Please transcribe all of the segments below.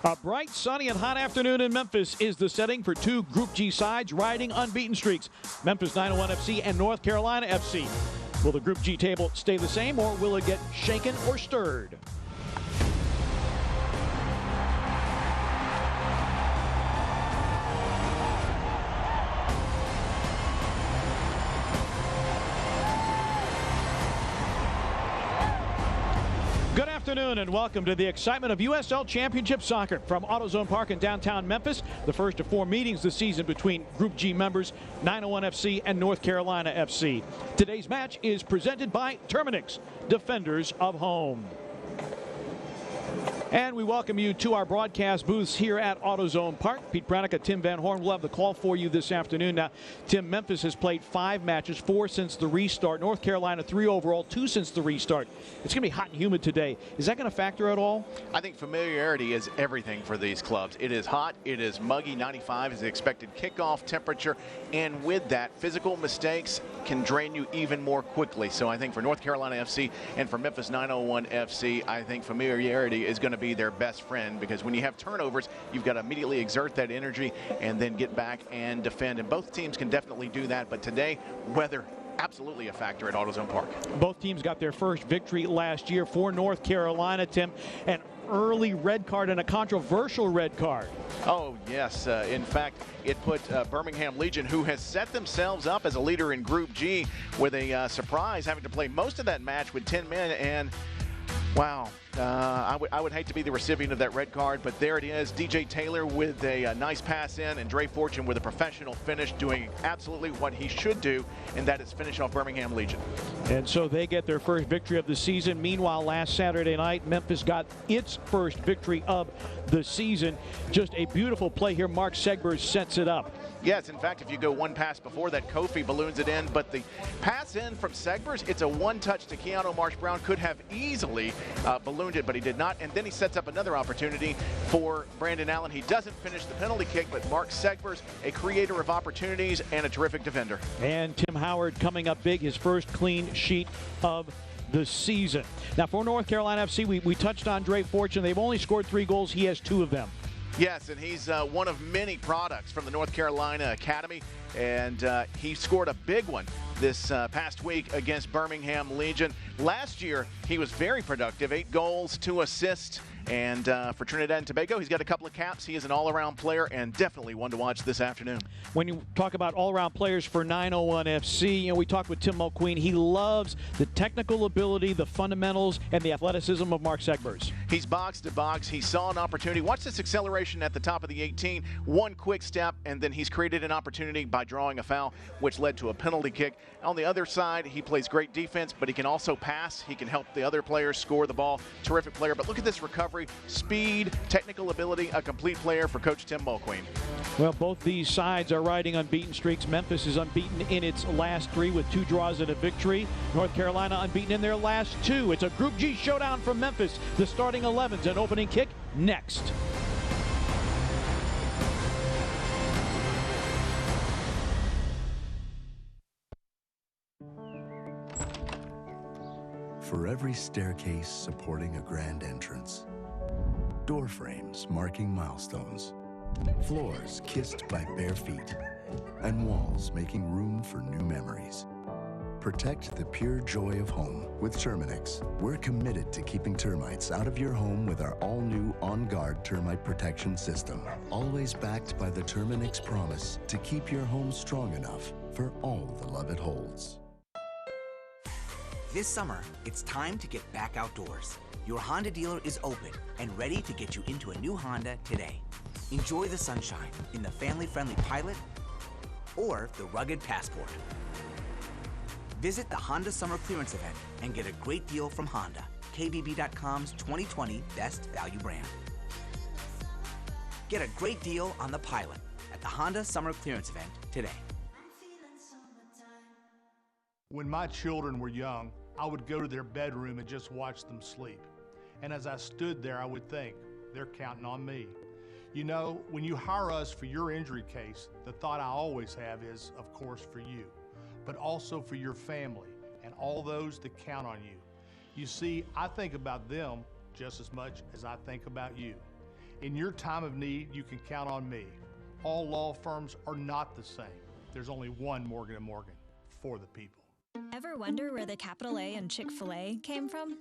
A bright, sunny, and hot afternoon in Memphis is the setting for two Group G sides riding unbeaten streaks, Memphis 901 FC and North Carolina FC. Will the Group G table stay the same, or will it get shaken or stirred? Good afternoon and welcome to the excitement of USL Championship Soccer from AutoZone Park in downtown Memphis. The first of four meetings this season between Group G members 901 FC and North Carolina FC. Today's match is presented by Terminix, defenders of home. And we welcome you to our broadcast booths here at AutoZone Park. Pete Pranica, Tim Van Horn will have the call for you this afternoon. Now, Tim, Memphis has played 5 matches, 4 since the restart. North Carolina 3 overall, 2 since the restart. It's going to be hot and humid today. Is that going to factor at all? I think familiarity is everything for these clubs. It is hot, it is muggy. 95 is the expected kickoff temperature, and with that, physical mistakes can drain you even more quickly. So I think for North Carolina FC and for Memphis 901 FC, I think familiarity is going to be their best friend, because when you have turnovers, you've got to immediately exert that energy and then get back and defend. And both teams can definitely do that. But today, weather absolutely a factor at AutoZone Park. Both teams got their first victory last year. For North Carolina, Tim, an early red card and a controversial red card. Oh, yes. In fact, it put Birmingham Legion, who has set themselves up as a leader in Group G, with a surprise, having to play most of that match with 10 men. And wow, I would hate to be the recipient of that red card, but there it is. DJ Taylor with a nice pass in, and Dre Fortune with a professional finish, doing absolutely what he should do, and that is finish off Birmingham Legion. And so they get their first victory of the season. Meanwhile, last Saturday night, Memphis got its first victory of the season. Just a beautiful play here. Mark Segbers sets it up. Yes, in fact, if you go one pass before that, Kofi balloons it in, but the pass in from Segbers, it's a one-touch to Keanu Marsh-Brown. Could have easily ballooned it, but he did not. And then he sets up another opportunity for Brandon Allen. He doesn't finish the penalty kick, but Mark Segbers, a creator of opportunities and a terrific defender. And Tim Howard coming up big, his first clean sheet of the season. Now, for North Carolina FC, we touched on Dre Fortune. They've only scored 3 goals. He has 2 of them. Yes, and he's one of many products from the North Carolina Academy, and he scored a big one this past week against Birmingham Legion. Last year, he was very productive, 8 goals, 2 assists, and for Trinidad and Tobago, he's got a couple of caps. He is an all-around player and definitely one to watch this afternoon. When you talk about all-around players for 901 FC, we talked with Tim Mulqueen. He loves the technical ability, the fundamentals, and the athleticism of Mark Segbers. He's box to box. He saw an opportunity. Watch this acceleration at the top of the 18. One quick step, and then he's created an opportunity by drawing a foul, which led to a penalty kick. On the other side, he plays great defense, but he can also pass. He can help the other players score the ball. Terrific player. But look at this recovery, speed, technical ability, a complete player for Coach Tim Mulqueen. Well, both these sides are riding unbeaten streaks. Memphis is unbeaten in its last 3 with 2 draws and a victory. North Carolina unbeaten in their last 2. It's a Group G showdown from Memphis. The starting 11s and opening kick next. For every staircase supporting a grand entrance, door frames marking milestones, floors kissed by bare feet, and walls making room for new memories. Protect the pure joy of home with Terminix. We're committed to keeping termites out of your home with our all-new On Guard termite protection system, always backed by the Terminix promise to keep your home strong enough for all the love it holds. This summer, it's time to get back outdoors. Your Honda dealer is open and ready to get you into a new Honda today. Enjoy the sunshine in the family-friendly Pilot or the rugged Passport. Visit the Honda Summer Clearance Event and get a great deal from Honda, KBB.com's 2020 Best Value Brand. Get a great deal on the Pilot at the Honda Summer Clearance Event today. When my children were young, I would go to their bedroom and just watch them sleep. And as I stood there, I would think, they're counting on me. You know, when you hire us for your injury case, the thought I always have is, of course, for you, but also for your family and all those that count on you. You see, I think about them just as much as I think about you. In your time of need, you can count on me. All law firms are not the same. There's only one Morgan & Morgan, for the people. Ever wonder where the capital A in Chick-fil-A came from?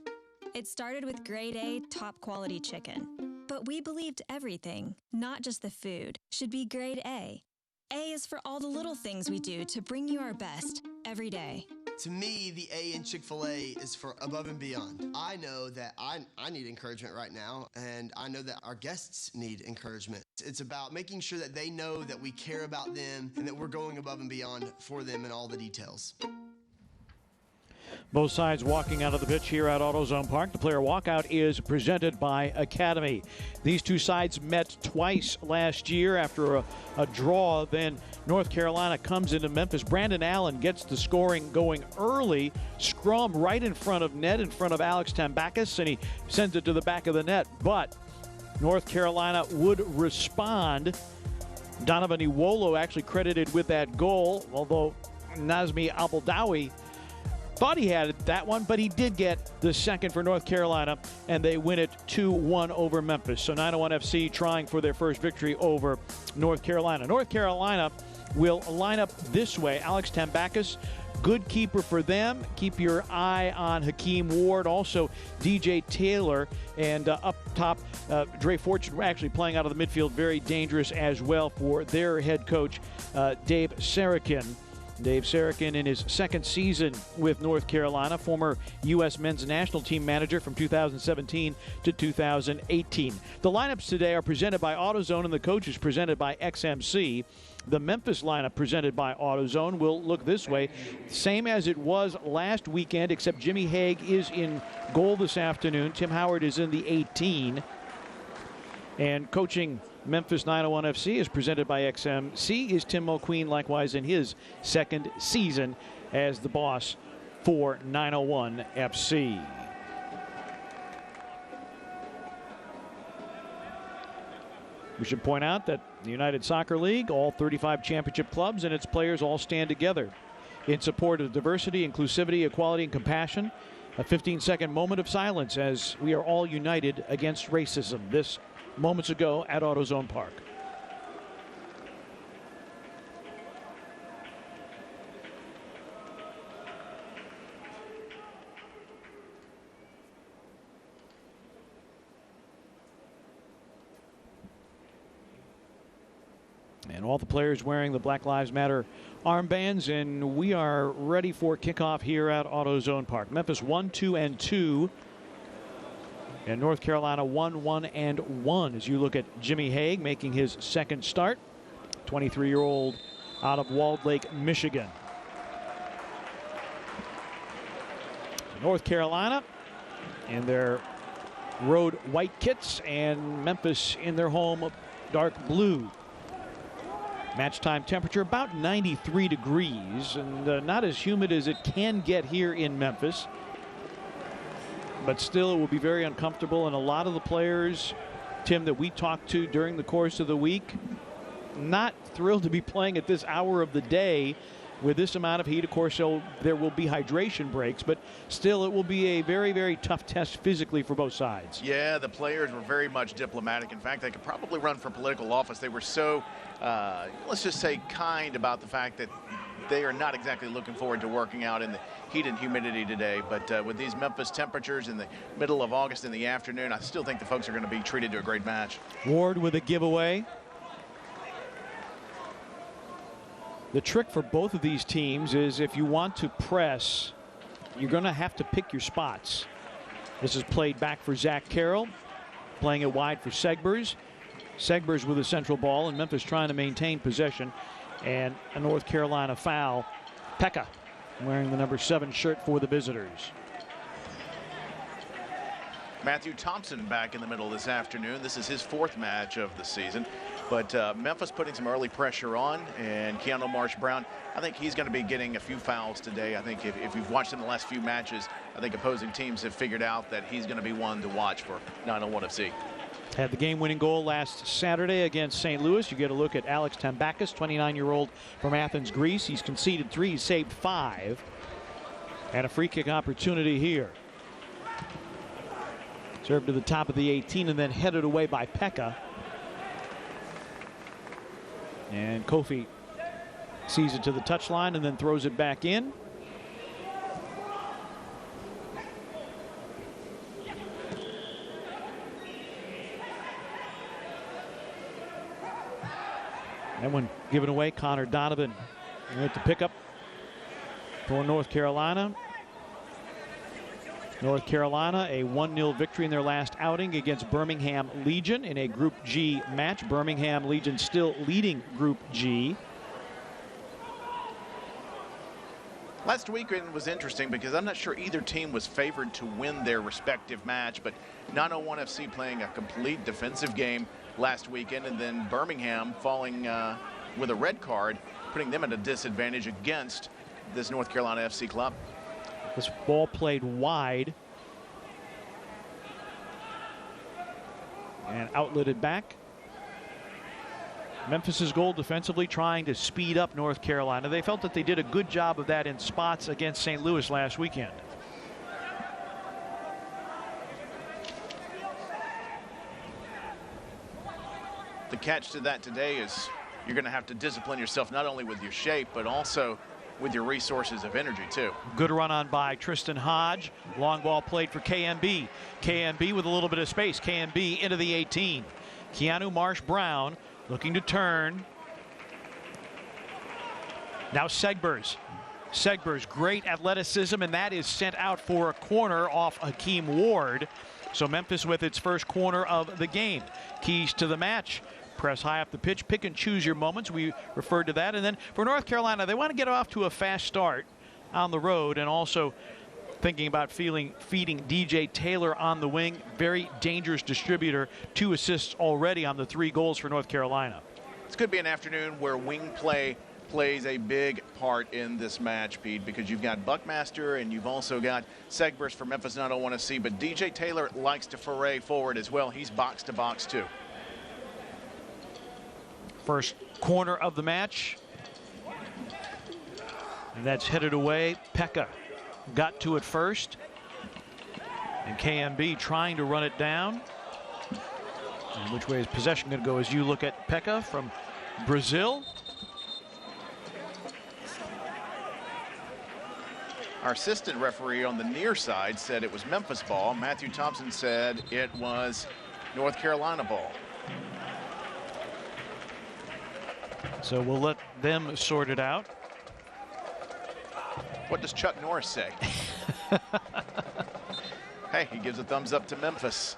It started with grade A, top quality chicken. But we believed everything, not just the food, should be grade A. A is for all the little things we do to bring you our best every day. To me, the A in Chick-fil-A is for above and beyond. I know that I need encouragement right now, and I know that our guests need encouragement. It's about making sure that they know that we care about them and that we're going above and beyond for them in all the details. Both sides walking out of the pitch here at AutoZone Park. The player walkout is presented by Academy. These two sides met twice last year after a draw. Then North Carolina comes into Memphis. Brandon Allen gets the scoring going early. Scrum right in front of net, in front of Alex Tambakis, and he sends it to the back of the net. But North Carolina would respond. Donovan Iwolo actually credited with that goal, although Nazmi Abeldawi thought he had that one, but he did get the second for North Carolina, and they win it 2-1 over Memphis. So 901 FC trying for their first victory over North Carolina. North Carolina will line up this way. Alex Tambakis, good keeper for them. Keep your eye on Hakeem Ward, also DJ Taylor, and up top, Dre Fortune actually playing out of the midfield, very dangerous as well for their head coach, Dave Sarakin. Dave Sarakin in his second season with North Carolina, former U.S. men's national team manager from 2017 to 2018. The lineups today are presented by AutoZone and the coaches presented by XMC. The Memphis lineup presented by AutoZone will look this way, same as it was last weekend, except Jimmy Hague is in goal this afternoon. Tim Howard is in the 18. And coaching Memphis 901 FC is presented by XMC is Tim Mulqueen, likewise in his second season as the boss for 901 FC. We should point out that the United Soccer League, all 35 championship clubs and its players all stand together in support of diversity, inclusivity, equality, and compassion. A 15-second moment of silence as we are all united against racism. This moments ago at AutoZone Park. And all the players wearing the Black Lives Matter armbands, and we are ready for kickoff here at AutoZone Park. Memphis 1-2-2. And North Carolina 1-1-1 as you look at Jimmy Hague making his second start, 23-year-old out of Walled Lake, Michigan. North Carolina in their road white kits and Memphis in their home dark blue. Match time temperature about 93 degrees and not as humid as it can get here in Memphis. But still, it will be very uncomfortable. And a lot of the players, Tim, that we talked to during the course of the week, not thrilled to be playing at this hour of the day with this amount of heat. Of course, so there will be hydration breaks, but still, it will be a very, very tough test physically for both sides. Yeah, the players were very much diplomatic. In fact, they could probably run for political office. They were so, let's just say, kind about the fact that they are not exactly looking forward to working out in the heat and humidity today. But with these Memphis temperatures in the middle of August in the afternoon, I still think the folks are going to be treated to a great match. Ward with a giveaway. The trick for both of these teams is if you want to press, you're going to have to pick your spots. This is played back for Zach Carroll, playing it wide for Segbers. Segbers with a central ball, and Memphis trying to maintain possession. And a North Carolina foul. Pekka wearing the number 7 shirt for the visitors. Matthew Thompson back in the middle this afternoon. This is his 4th match of the season. But Memphis putting some early pressure on, and Keanu Marsh-Brown, I think he's going to be getting a few fouls today. I think if you've watched him the last few matches, I think opposing teams have figured out that he's going to be one to watch for 901 FC. Had the game-winning goal last Saturday against St. Louis. You get a look at Alex Tambakis, 29-year-old from Athens, Greece. He's conceded 3, he's saved 5. And a free kick opportunity here. Served to the top of the 18 and then headed away by Pekka. And Kofi sees it to the touchline and then throws it back in. That one given away. Connor Donovan with the pickup for North Carolina. North Carolina, a 1-0 victory in their last outing against Birmingham Legion in a Group G match. Birmingham Legion still leading Group G. Last weekend was interesting because I'm not sure either team was favored to win their respective match, but 901 FC playing a complete defensive game last weekend, and then Birmingham falling with a red card, putting them at a disadvantage against this North Carolina FC club. This ball played wide and outletted back. Memphis's goal defensively, trying to speed up North Carolina. They felt that they did a good job of that in spots against St. Louis last weekend. The catch to that today is you're going to have to discipline yourself not only with your shape but also with your resources of energy too. Good run on by Tristan Hodge. Long ball played for KMB. KMB with a little bit of space. KMB into the 18. Keanu Marsh-Brown looking to turn. Now Segbers. Segbers, great athleticism, and that is sent out for a corner off Hakeem Ward. So Memphis with its first corner of the game. Keys to the match. Press high up the pitch, pick and choose your moments. We referred to that. And then for North Carolina, they want to get off to a fast start on the road, and also thinking about feeding DJ Taylor on the wing. Very dangerous distributor. 2 assists already on the 3 goals for North Carolina. It's going to be an afternoon where wing play plays a big part in this match, Pete, because you've got Buckmaster and you've also got Segbers for Memphis 901 FC, but DJ Taylor likes to foray forward as well. He's box to box too. First corner of the match. And that's headed away. Pekka got to it first. And KMB trying to run it down. And which way is possession going to go as you look at Pekka from Brazil? Our assistant referee on the near side said it was Memphis ball. Matthew Thompson said it was North Carolina ball. So we'll let them sort it out. What does Chuck Norris say? Hey, he gives a thumbs up to Memphis.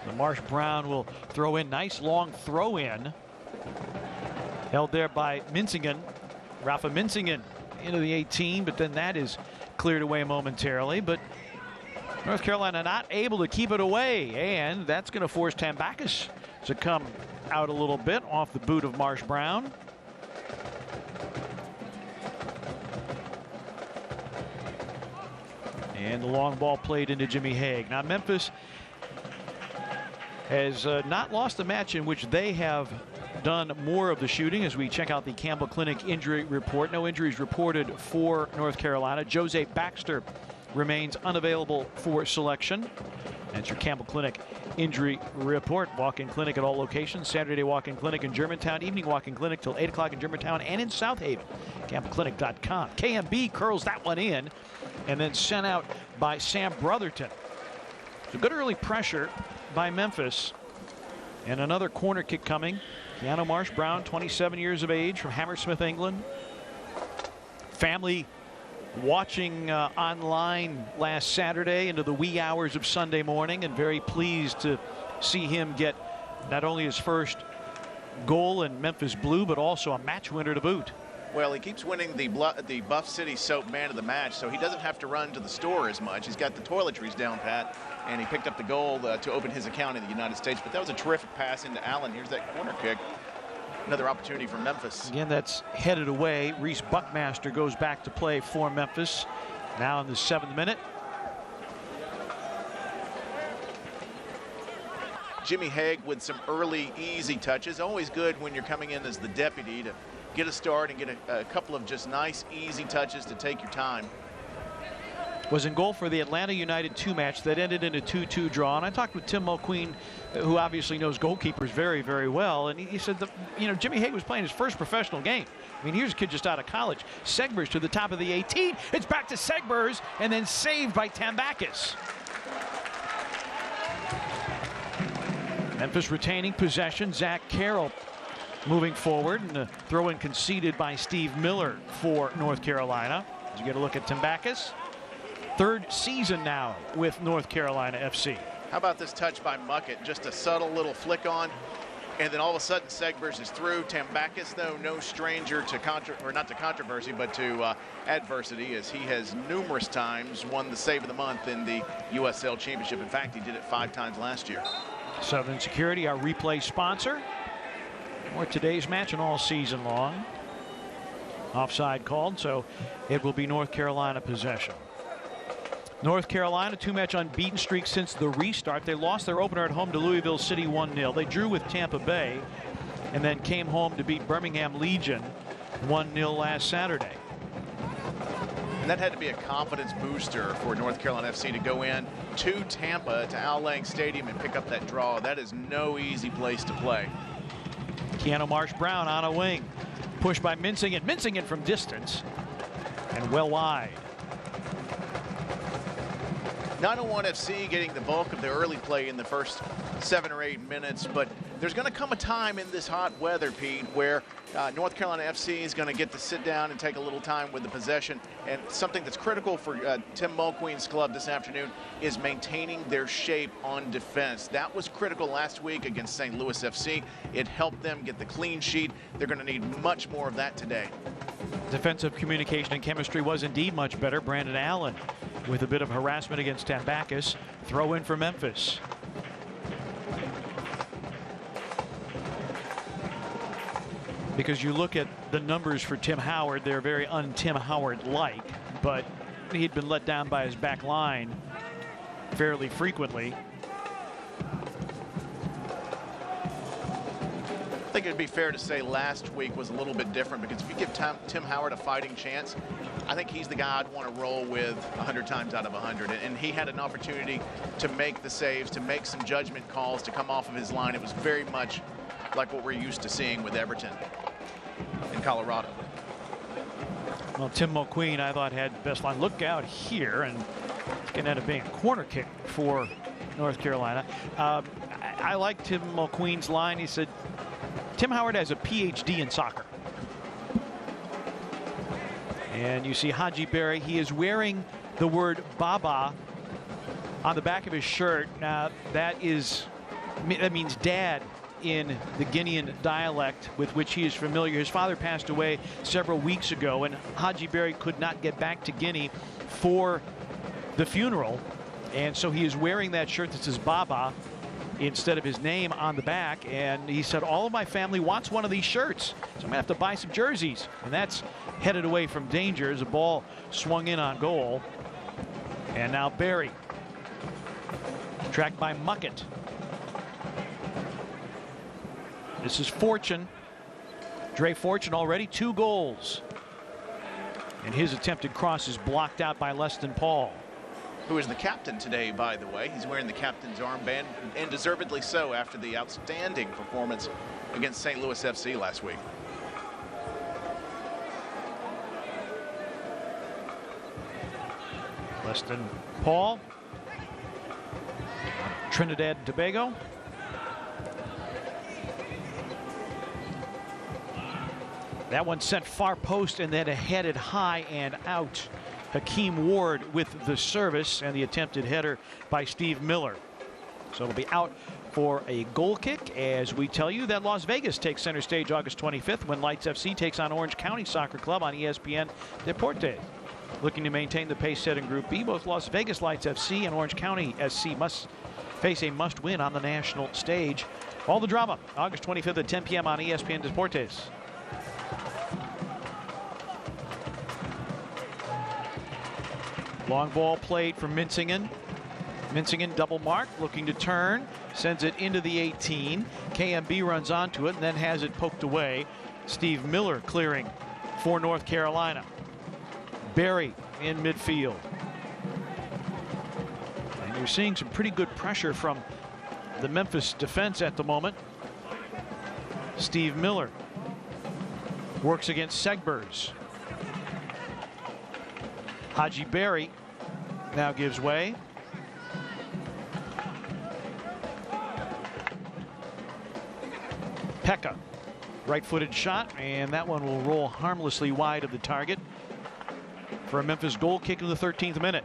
The Marsh-Brown will throw in. Nice long throw in. Held there by Minsingen. Rafa Minsingen into the 18, but then that is cleared away momentarily. But North Carolina not able to keep it away, and that's going to force Tambakis to come out a little bit off the boot of Marsh-Brown. And the long ball played into Jimmy Hague. Now Memphis has not lost a match in which they have done more of the shooting. As we check out the Campbell Clinic injury report, no injuries reported for North Carolina. Jose Baxter remains unavailable for selection. That's your Campbell Clinic injury report. Walk-in clinic at all locations. Saturday walk-in clinic in Germantown. Evening walk-in clinic till 8 o'clock in Germantown and in South Haven. CampbellClinic.com. KMB curls that one in and then sent out by Sam Brotherton. So good early pressure by Memphis. And another corner kick coming. Keanu Marsh-Brown, 27 years of age, from Hammersmith, England. Family watching online last Saturday into the wee hours of Sunday morning, and very pleased to see him get not only his first goal in Memphis Blue, but also a match winner to boot. Well, he keeps winning the Buff City Soap Man of the Match, so he doesn't have to run to the store as much. He's got the toiletries down pat, and he picked up the goal to open his account in the United States. But that was a terrific pass into Allen. Here's that corner kick. Another opportunity for Memphis. Again, that's headed away. Reese Buckmaster goes back to play for Memphis. Now in the 7th minute. Jimmy Hague with some early easy touches. Always good when you're coming in as the deputy to get a start and get a couple of just nice easy touches to take your time. was in goal for the Atlanta United 2 match that ended in a 2-2 draw. And I talked with Tim Mulqueen, who obviously knows goalkeepers very, very well. And he said that, you know, Jimmy Hague was playing his first professional game. I mean, here's a kid just out of college. Segbers to the top of the 18. It's back to Segbers and then saved by Tambakis. Memphis retaining possession. Zach Carroll moving forward, and the throw-in conceded by Steve Miller for North Carolina. As you get a look at Tambakis. Third season now with North Carolina FC. How about this touch by Muckett? Just a subtle little flick on, and then all of a sudden Segbers is through. Tambakis, though, no stranger to not to controversy, but to adversity, as he has numerous times won the Save of the Month in the USL Championship. In fact, he did it 5 times last year. Southern Security, our replay sponsor for today's match and all season long. Offside called, so it will be North Carolina possession. North Carolina, 2-match unbeaten streak since the restart. They lost their opener at home to Louisville City 1-0. They drew with Tampa Bay and then came home to beat Birmingham Legion 1-0 last Saturday. And that had to be a confidence booster for North Carolina FC to go in to Tampa, to Al Lang Stadium, and pick up that draw. That is no easy place to play. Keanu Marsh-Brown on a wing. Pushed by Mincington. Mincington from distance and well wide. 901 FC getting the bulk of the early play in the first 7 or 8 minutes, but there's going to come a time in this hot weather, Pete, where North Carolina FC is going to get to sit down and take a little time with the possession. And something that's critical for Tim Mulqueen's club this afternoon is maintaining their shape on defense. That was critical last week against St. Louis FC. It helped them get the clean sheet. They're going to need much more of that today. Defensive communication and chemistry was indeed much better. Brandon Allen with a bit of harassment against Tambakis. Throw in for Memphis. Because you look at the numbers for Tim Howard, they're very un-Tim Howard-like, but he'd been let down by his back line fairly frequently. I think it'd be fair to say last week was a little bit different, because if you give Tim Howard a fighting chance, I think he's the guy I'd want to roll with 100 times out of 100. And he had an opportunity to make the saves, to make some judgment calls, to come off of his line. It was very much like what we're used to seeing with Everton in Colorado. Well, Tim Mulqueen, I thought, had the best line. Look out here, and it's going to end up being a corner kick for North Carolina. I like Tim Mulqueen's line. He said, Tim Howard has a PhD in soccer. And you see Haji Berry. He is wearing the word Baba on the back of his shirt. Now, that means dad in the Guinean dialect with which he is familiar. His father passed away several weeks ago, and Haji Berry could not get back to Guinea for the funeral. And so he is wearing that shirt that says Baba instead of his name on the back, and he said, all of my family wants one of these shirts, so I'm gonna have to buy some jerseys. And that's headed away from danger as the ball swung in on goal. And now Berry, tracked by Muckett. This is Fortune. Dre Fortune already 2 goals, and his attempted cross is blocked out by Leston Paul, who is the captain today, by the way. He's wearing the captain's armband, and deservedly so after the outstanding performance against St. Louis FC last week. Leston Paul, Trinidad and Tobago. That one sent far post and then headed high and out. Hakeem Ward with the service and the attempted header by Steve Miller. So it'll be out for a goal kick, as we tell you that Las Vegas takes center stage August 25th when Lights FC takes on Orange County Soccer Club on ESPN Deportes. Looking to maintain the pace set in Group B, both Las Vegas Lights FC and Orange County SC must face a must-win on the national stage. All the drama August 25th at 10 p.m. on ESPN Deportes. Long ball played from Mincington. Mincington double mark, looking to turn, sends it into the 18. KMB runs onto it and then has it poked away. Steve Miller clearing for North Carolina. Berry in midfield. We're seeing some pretty good pressure from the Memphis defense at the moment. Steve Miller works against Segbers. Haji Berry now gives way. Pekka, right-footed shot, and that one will roll harmlessly wide of the target for a Memphis goal kick in the 13th minute.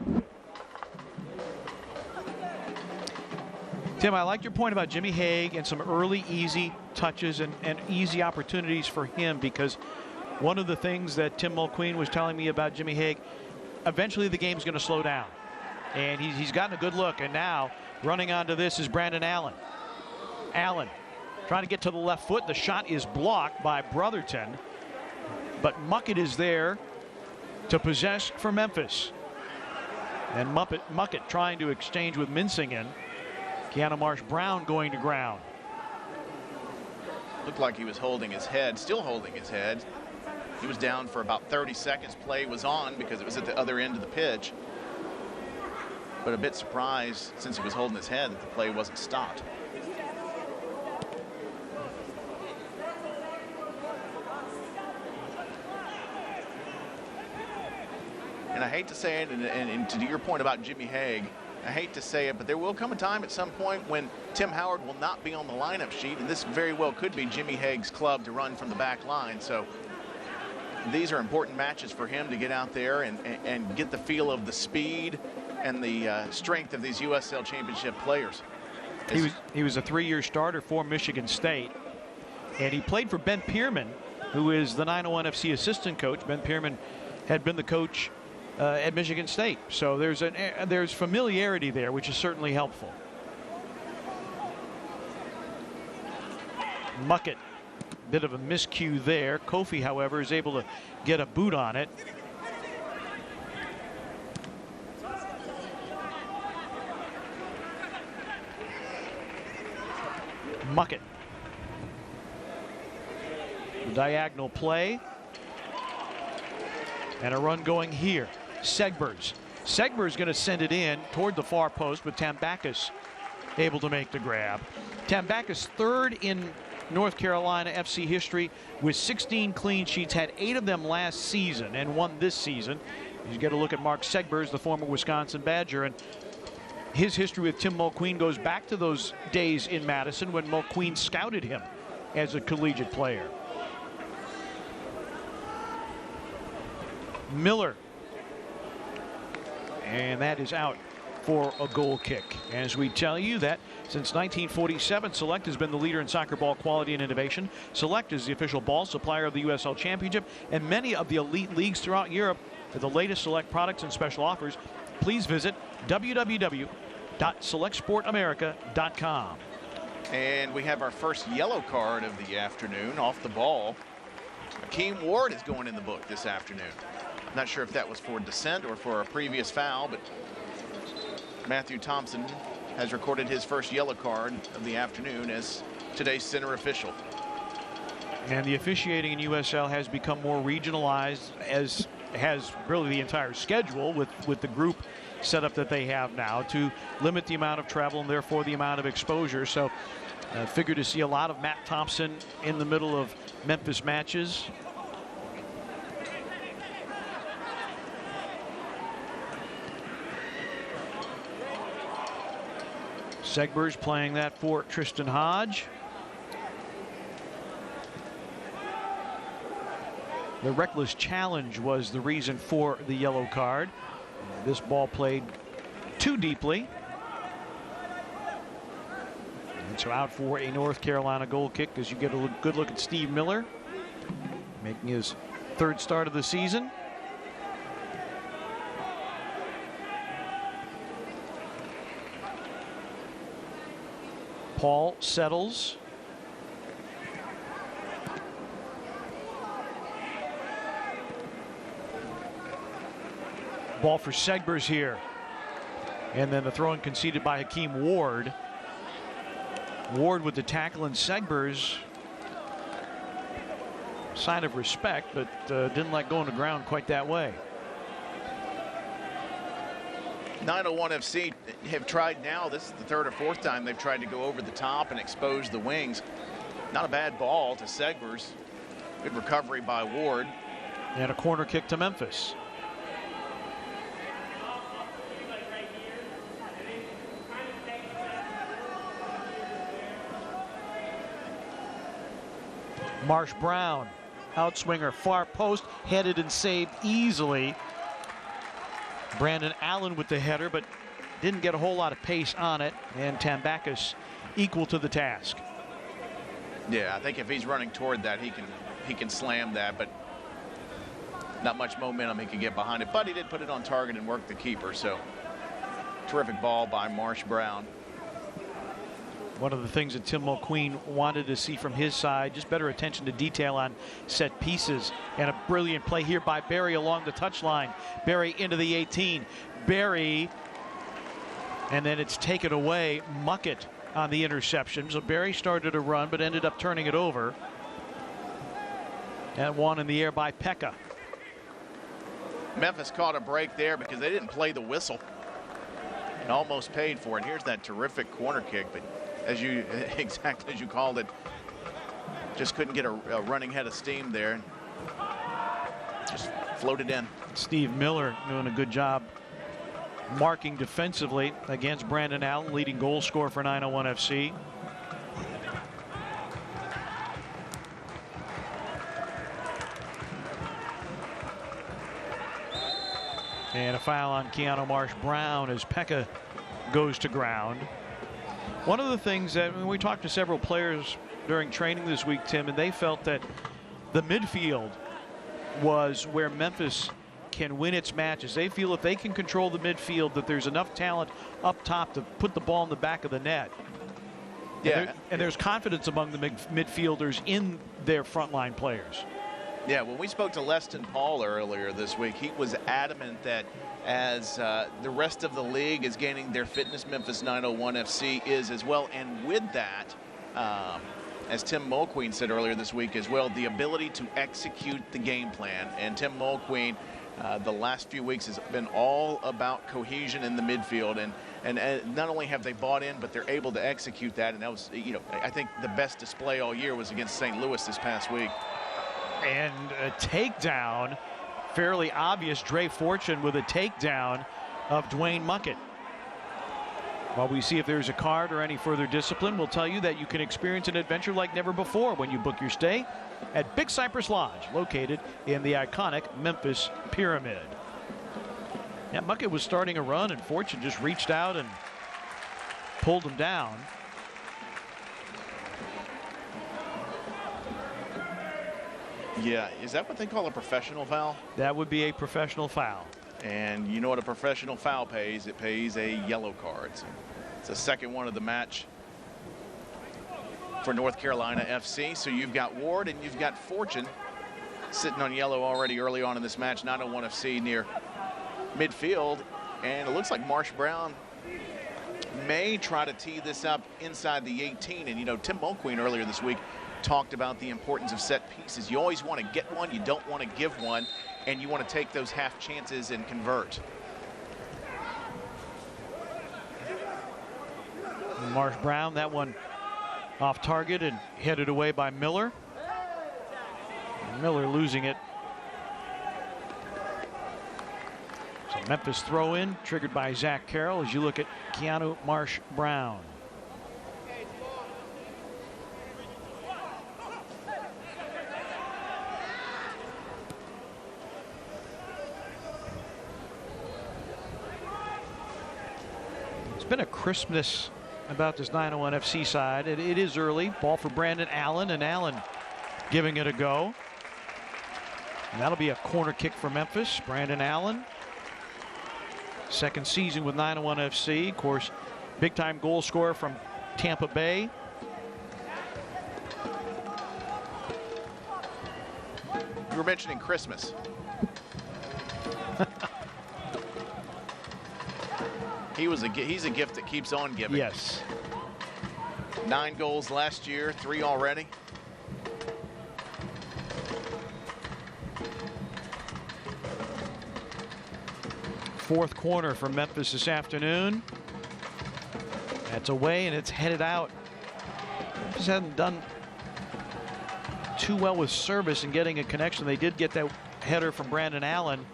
Tim, I like your point about Jimmy Hague and some early easy touches and easy opportunities for him, because one of the things that Tim Mulqueen was telling me about Jimmy Hague, eventually the game's going to slow down. And he's gotten a good look, and now running onto this is Brandon Allen. Allen trying to get to the left foot. The shot is blocked by Brotherton, but Muckett is there to possess for Memphis. And Muckett trying to exchange with Minsingen. Keanu Marsh-Brown going to ground. Looked like he was holding his head, still holding his head. He was down for about 30 seconds. Play was on because it was at the other end of the pitch. But a bit surprised, since he was holding his head, that the play wasn't stopped. And I hate to say it, and to your point about Jimmy Hague, I hate to say it, but there will come a time at some point when Tim Howard will not be on the lineup sheet, and this very well could be Jimmy Hague's club to run from the back line. So these are important matches for him to get out there and get the feel of the speed and the strength of these USL Championship players. He was a 3-year starter for Michigan State, and he played for Ben Pierman, who is the 901 FC assistant coach. Ben Pierman had been the coach at Michigan State, so there's familiarity there, which is certainly helpful. Muckett, bit of a miscue there. Kofi, however, is able to get a boot on it. Muckett. Diagonal play. And a run going here. Segbers. Segbers going to send it in toward the far post, with Tambakis able to make the grab. Tambakis third in North Carolina FC history with 16 clean sheets, had 8 of them last season and 1 this season. You get a look at Mark Segbers, the former Wisconsin Badger, and his history with Tim Mulqueen goes back to those days in Madison when Mulqueen scouted him as a collegiate player. Miller, and that is out for a goal kick. As we tell you that since 1947, Select has been the leader in soccer ball quality and innovation. Select is the official ball supplier of the USL Championship and many of the elite leagues throughout Europe. For the latest Select products and special offers, please visit www.selectsportamerica.com. And we have our first yellow card of the afternoon off the ball. Akeem Ward is going in the book this afternoon. Not sure if that was for dissent or for a previous foul, but Matthew Thompson has recorded his first yellow card of the afternoon as today's center official. And the officiating in USL has become more regionalized, as has really the entire schedule with the group setup that they have now, to limit the amount of travel and therefore the amount of exposure. So I figure to see a lot of Matt Thompson in the middle of Memphis matches. Segbers playing that for Tristan Hodge. The reckless challenge was the reason for the yellow card. This ball played too deeply. And so out for a North Carolina goal kick as you get a good look at Steve Miller making his 3rd start of the season. Paul settles. Ball for Segbers here. And then the throw in conceded by Hakeem Ward. Ward with the tackle, and Segbers, sign of respect, but didn't like going to ground quite that way. 901 FC have tried now, this is the third or fourth time they've tried to go over the top and expose the wings. Not a bad ball to Segbers. Good recovery by Ward. And a corner kick to Memphis. Marsh Brown, outswinger, far post, headed and saved easily. Brandon Allen with the header, but didn't get a whole lot of pace on it, and Tambakis equal to the task. Yeah, I think if he's running toward that, he can slam that, but not much momentum he can get behind it. But he did put it on target and work the keeper, so terrific ball by Marsh Brown. One of the things that Tim Mulqueen wanted to see from his side, just better attention to detail on set pieces, and a brilliant play here by Barry along the touchline. Barry into the 18. Barry, and then it's taken away. Muckett on the interception. So Barry started to run, but ended up turning it over. And one in the air by Pekka. Memphis caught a break there because they didn't play the whistle and almost paid for it. Here's that terrific corner kick, but as you exactly as you called it, just couldn't get a running head of steam there. Just floated in. Steve Miller doing a good job marking defensively against Brandon Allen, leading goal scorer for 901 FC. And a foul on Keanu Marsh Brown as Pekka goes to ground. One of the things that we talked to several players during training this week, Tim, and they felt that the midfield was where Memphis can win its matches. They feel if they can control the midfield, that there's enough talent up top to put the ball in the back of the net. Yeah. And there's confidence among the midfielders in their frontline players. Yeah, when we spoke to Leston Paul earlier this week, he was adamant that as the rest of the league is gaining their fitness, Memphis 901 FC is as well. And with that, as Tim Mulqueen said earlier this week as well, the ability to execute the game plan. And Tim Mulqueen, the last few weeks has been all about cohesion in the midfield. And not only have they bought in, but they're able to execute that. And that was, you know, I think the best display all year was against St. Louis this past week. And a takedown, fairly obvious. Dre Fortune with a takedown of Dwayne Muckett. While we see if there's a card or any further discipline, we'll tell you that you can experience an adventure like never before when you book your stay at Big Cypress Lodge, located in the iconic Memphis Pyramid. Yeah, Muckett was starting a run, and Fortune just reached out and pulled him down. Yeah, is that what they call a professional foul? That would be a professional foul. And you know what a professional foul pays? It pays a yellow card. So it's the second one of the match for North Carolina FC. So you've got Ward and you've got Fortune sitting on yellow already early on in this match. 901 FC near midfield. And it looks like Marsh Brown may try to tee this up inside the 18. And, you know, Tim Mulqueen earlier this week talked about the importance of set pieces. You always want to get one, you don't want to give one, and you want to take those half chances and convert. Marsh Brown, that one off target and headed away by Miller. Miller losing it. So Memphis throw in triggered by Zach Carroll as you look at Keanu Marsh Brown. Been a crispness about this 901 FC side. It is early. Ball for Brandon Allen, and Allen giving it a go. And that'll be a corner kick for Memphis. Brandon Allen, second season with 901 FC. Of course, big time goal scorer from Tampa Bay. You were mentioning Christmas. He's a gift that keeps on giving. Yes. 9 goals last year, 3 already. fourth corner for Memphis this afternoon. That's away, and it's headed out. Memphis hasn't done too well with service and getting a connection. They did get that header from Brandon Allen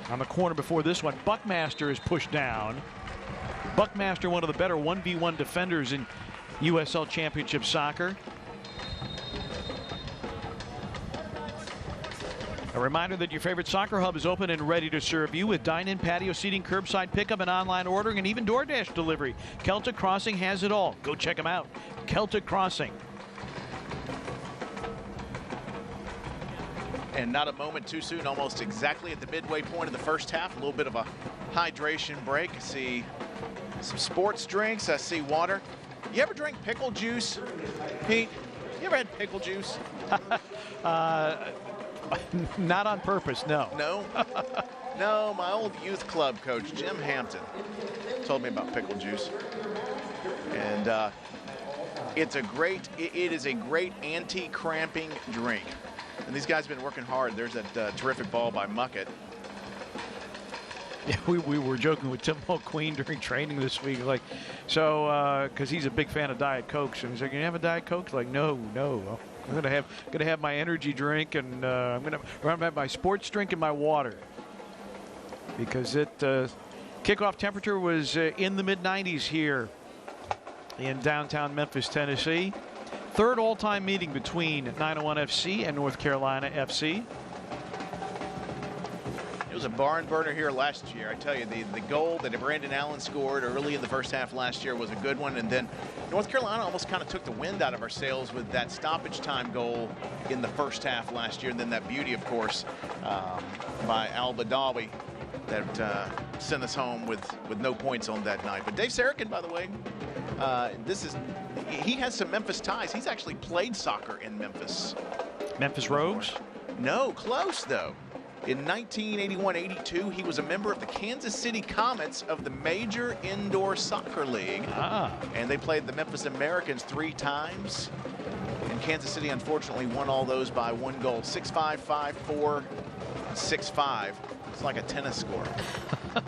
on the corner before this one. Buckmaster is pushed down. Buckmaster, one of the better 1v1 defenders in USL Championship soccer. A reminder that your favorite soccer hub is open and ready to serve you with dine-in, patio seating, curbside pickup, and online ordering, and even DoorDash delivery. Celtic Crossing has it all. Go check them out. Celtic Crossing. And not a moment too soon, almost exactly at the midway point of the first half. A little bit of a hydration break. I see some sports drinks. I see water. You ever drink pickle juice, Pete? You ever had pickle juice? Not on purpose, no. No? No, my old youth club coach, Jim Hampton, told me about pickle juice. And it is a great anti-cramping drink. And these guys have been working hard. There's that terrific ball by Muckett. Yeah, we were joking with Tim Mulqueen during training this week, like, so because he's a big fan of Diet Cokes, and he's like, "You have a Diet Coke?" Like, no. I'm gonna have my energy drink, and I'm gonna have my sports drink and my water, because kickoff temperature was in the mid-90s here in downtown Memphis, Tennessee. Third all-time meeting between 901 FC and North Carolina FC. It was a barn burner here last year. I tell you, the goal that Brandon Allen scored early in the first half last year was a good one. And then North Carolina almost kind of took the wind out of our sails with that stoppage time goal in the first half last year. And then that beauty, of course, by Al-Badawi that sent us home with no points on that night. But Dave Saracen, by the way, he has some Memphis ties. He's actually played soccer in Memphis. Memphis Rogues? No, close though. In 1981-82, he was a member of the Kansas City Comets of the Major Indoor Soccer League. And they played the Memphis Americans 3 times. And Kansas City, unfortunately, won all those by 1 goal. 6-5, 5-4, 6-5. It's like a tennis score,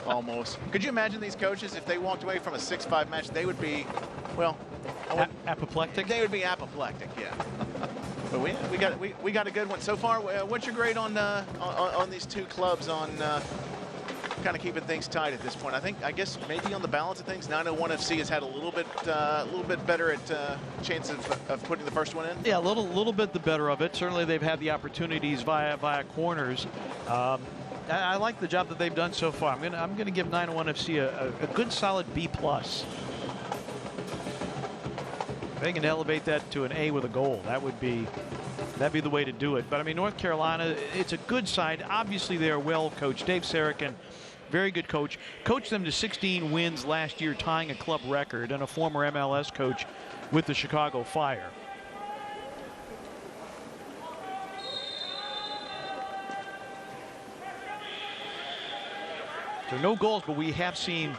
almost. Could you imagine these coaches, if they walked away from a 6-5 match, they would be, well... apoplectic? They would be apoplectic, yeah. But we got a good one so far. What's your grade on these two clubs on kind of keeping things tight at this point? I guess maybe on the balance of things, 901 FC has had a little bit better at chance of putting the first one in. Yeah, a little bit the better of it. Certainly they've had the opportunities via corners. I like the job that they've done so far. I'm gonna give 901 FC a good solid B+. They can elevate that to an A with a goal. That'd be the way to do it. But I mean, North Carolina, it's a good side. Obviously, they are well coached. Dave Saracen, very good coach. Coached them to 16 wins last year, tying a club record, and a former MLS coach with the Chicago Fire. So no goals, but we have seen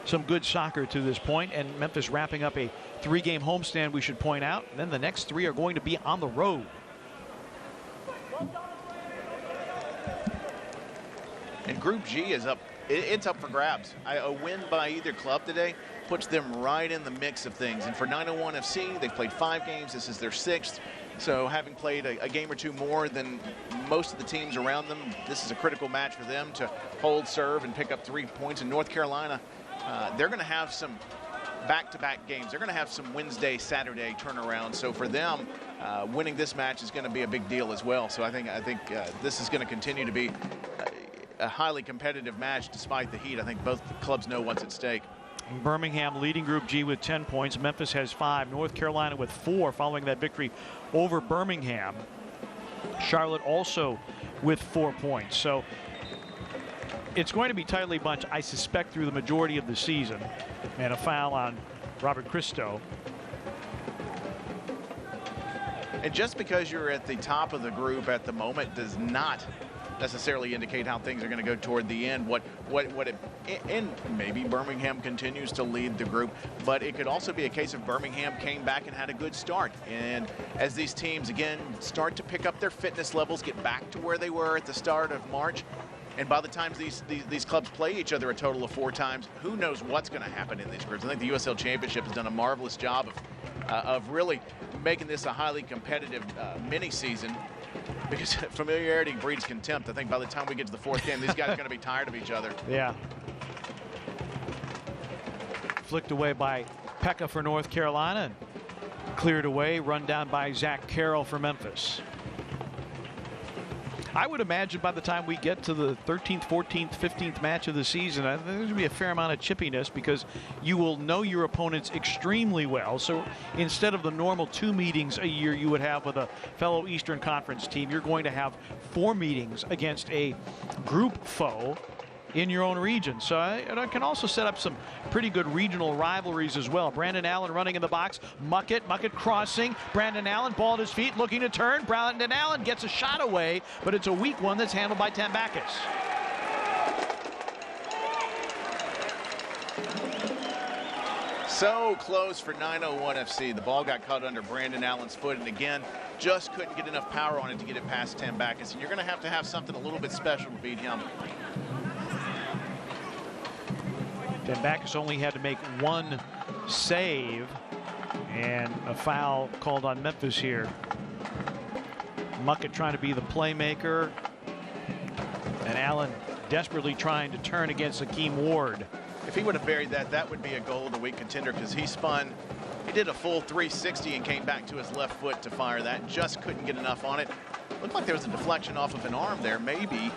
some good soccer to this point, and Memphis wrapping up a 3-game homestand, we should point out. And then the next 3 are going to be on the road. And Group G is up. It's up for grabs. A win by either club today puts them right in the mix of things. And for 901 FC, they've played 5 games. This is their 6th. So having played a game or 2 more than most of the teams around them, this is a critical match for them to hold, serve, and pick up 3 points. In North Carolina, they're going to have some back-to-back games. They're going to have some Wednesday, Saturday turnaround. So for them, winning this match is going to be a big deal as well. So I think this is going to continue to be a highly competitive match despite the heat. I think both clubs know what's at stake. Birmingham leading Group G with 10 points. Memphis has 5. North Carolina with 4 following that victory over Birmingham. Charlotte also with 4 points. So it's going to be tightly bunched, I suspect, through the majority of the season. And a foul on Robert Christo. And just because you're at the top of the group at the moment does not necessarily indicate how things are going to go toward the end. And maybe Birmingham continues to lead the group, but it could also be a case of Birmingham came back and had a good start. And as these teams again start to pick up their fitness levels, get back to where they were at the start of March, And by the time these clubs play each other a total of 4 times, who knows what's going to happen in these groups. I think the USL Championship has done a marvelous job of really making this a highly competitive mini-season, because familiarity breeds contempt. I think by the time we get to the 4th game, these guys are going to be tired of each other. Yeah. Flicked away by Pekka for North Carolina and cleared away, run down by Zach Carroll for Memphis. I would imagine by the time we get to the 13th, 14th, 15th match of the season, there's going to be a fair amount of chippiness, because you will know your opponents extremely well. So instead of the normal 2 meetings a year you would have with a fellow Eastern Conference team, you're going to have 4 meetings against a group foe in your own region. So it can also set up some pretty good regional rivalries as well. Brandon Allen running in the box. Muckett crossing. Brandon Allen, ball at his feet, looking to turn. Brandon Allen gets a shot away, but it's a weak one that's handled by Tambakis. So close for 901 FC. The ball got caught under Brandon Allen's foot, and again, just couldn't get enough power on it to get it past Tambakis. And you're going to have something a little bit special to beat him. Tambakis only had to make 1 save, and a foul called on Memphis here. Muckett trying to be the playmaker, and Allen desperately trying to turn against Hakeem Ward. If he would have buried that, that would be a goal of the week contender, because he did a full 360 and came back to his left foot to fire that. Just couldn't get enough on it. Looked like there was a deflection off of an arm there, maybe,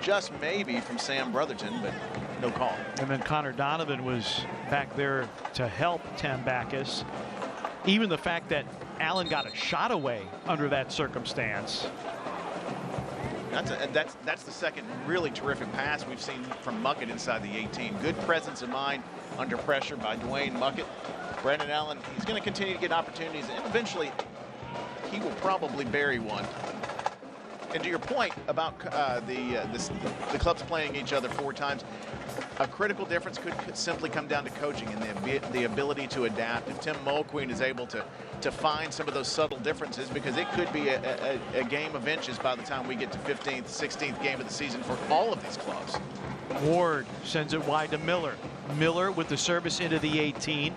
just maybe, from Sam Brotherton, but no call. And then Connor Donovan was back there to help Tambakis. Even the fact that Allen got a shot away under that circumstance. That's the second really terrific pass we've seen from Muckett inside the 18. Good presence of mind under pressure by Dwayne Muckett. Brandon Allen, he's going to continue to get opportunities, and eventually he will probably bury one. And to your point about the clubs playing each other 4 times, a critical difference could simply come down to coaching and the ability to adapt. If Tim Mulqueen is able to find some of those subtle differences, because it could be a game of inches by the time we get to 15th, 16th game of the season for all of these clubs. Ward sends it wide to Miller. Miller with the service into the 18,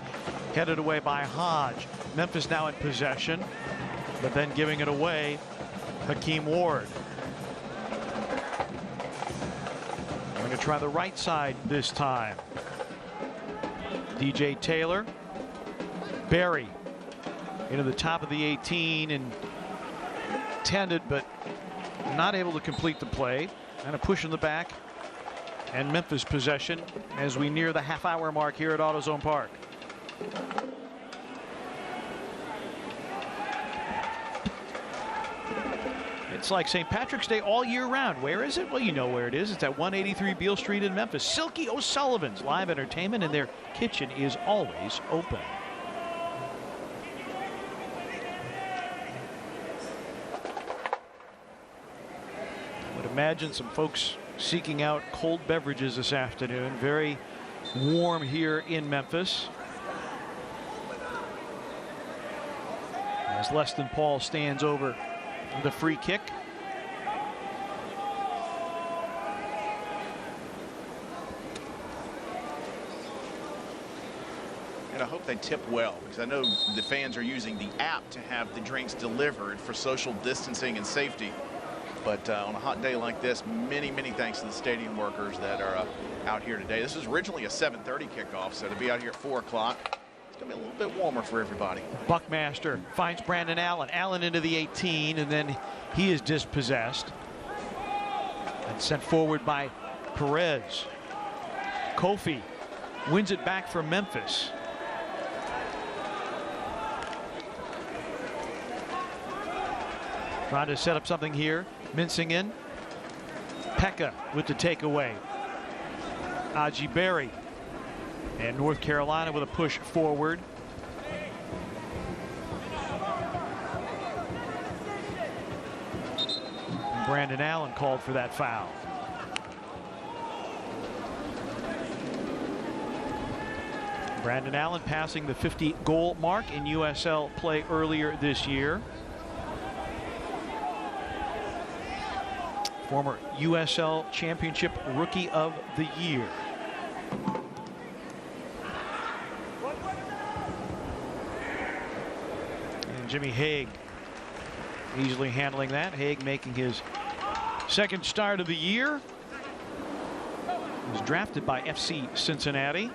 headed away by Hodge. Memphis now in possession, but then giving it away, Hakeem Ward. Going to try the right side this time. DJ Taylor. Barry into the top of the 18 and tended, but not able to complete the play. And a push in the back, and Memphis possession as we near the half-hour mark here at AutoZone Park. It's like St. Patrick's Day all year round. Where is it? Well, you know where it is. It's at 183 Beale Street in Memphis. Silky O'Sullivan's live entertainment, and their kitchen is always open. I would imagine some folks seeking out cold beverages this afternoon. Very warm here in Memphis. As Leston Paul stands over the free kick. And I hope they tip well, because I know the fans are using the app to have the drinks delivered for social distancing and safety. But on a hot day like this, many thanks to the stadium workers that are out here today. This was originally a 7:30 kickoff, so to be out here at 4 o'clock, it's going to be a little bit warmer for everybody. Buckmaster finds Brandon Allen. Allen into the 18, and then he is dispossessed and sent forward by Perez. Kofi wins it back for Memphis. Trying to set up something here. Mincing in. Pekka with the takeaway. Aji Berry. And North Carolina with a push forward. And Brandon Allen called for that foul. Brandon Allen passing the 50-goal mark in USL play earlier this year. former USL Championship Rookie of the Year. And Jimmy Haig easily handling that. Haig making his second start of the year. He was drafted by FC Cincinnati.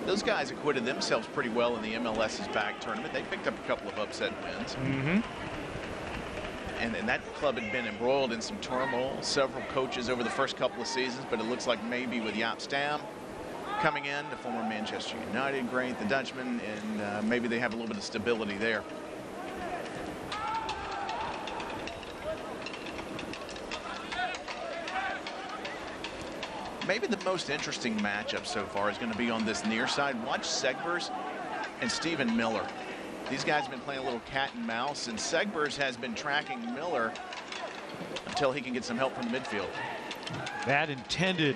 Those guys acquitted themselves pretty well in the MLS's back tournament. They picked up a couple of upset wins. And that club had been embroiled in some turmoil, several coaches over the first couple of seasons, but it looks like maybe with Jaap Stam coming in, the former Manchester United great, the Dutchman, and maybe they have a little bit of stability there. Maybe the most interesting matchup so far is going to be on this near side. Watch Segbers and Stephen Miller. These guys have been playing a little cat and mouse, and Segbers has been tracking Miller until he can get some help from the midfield. That intended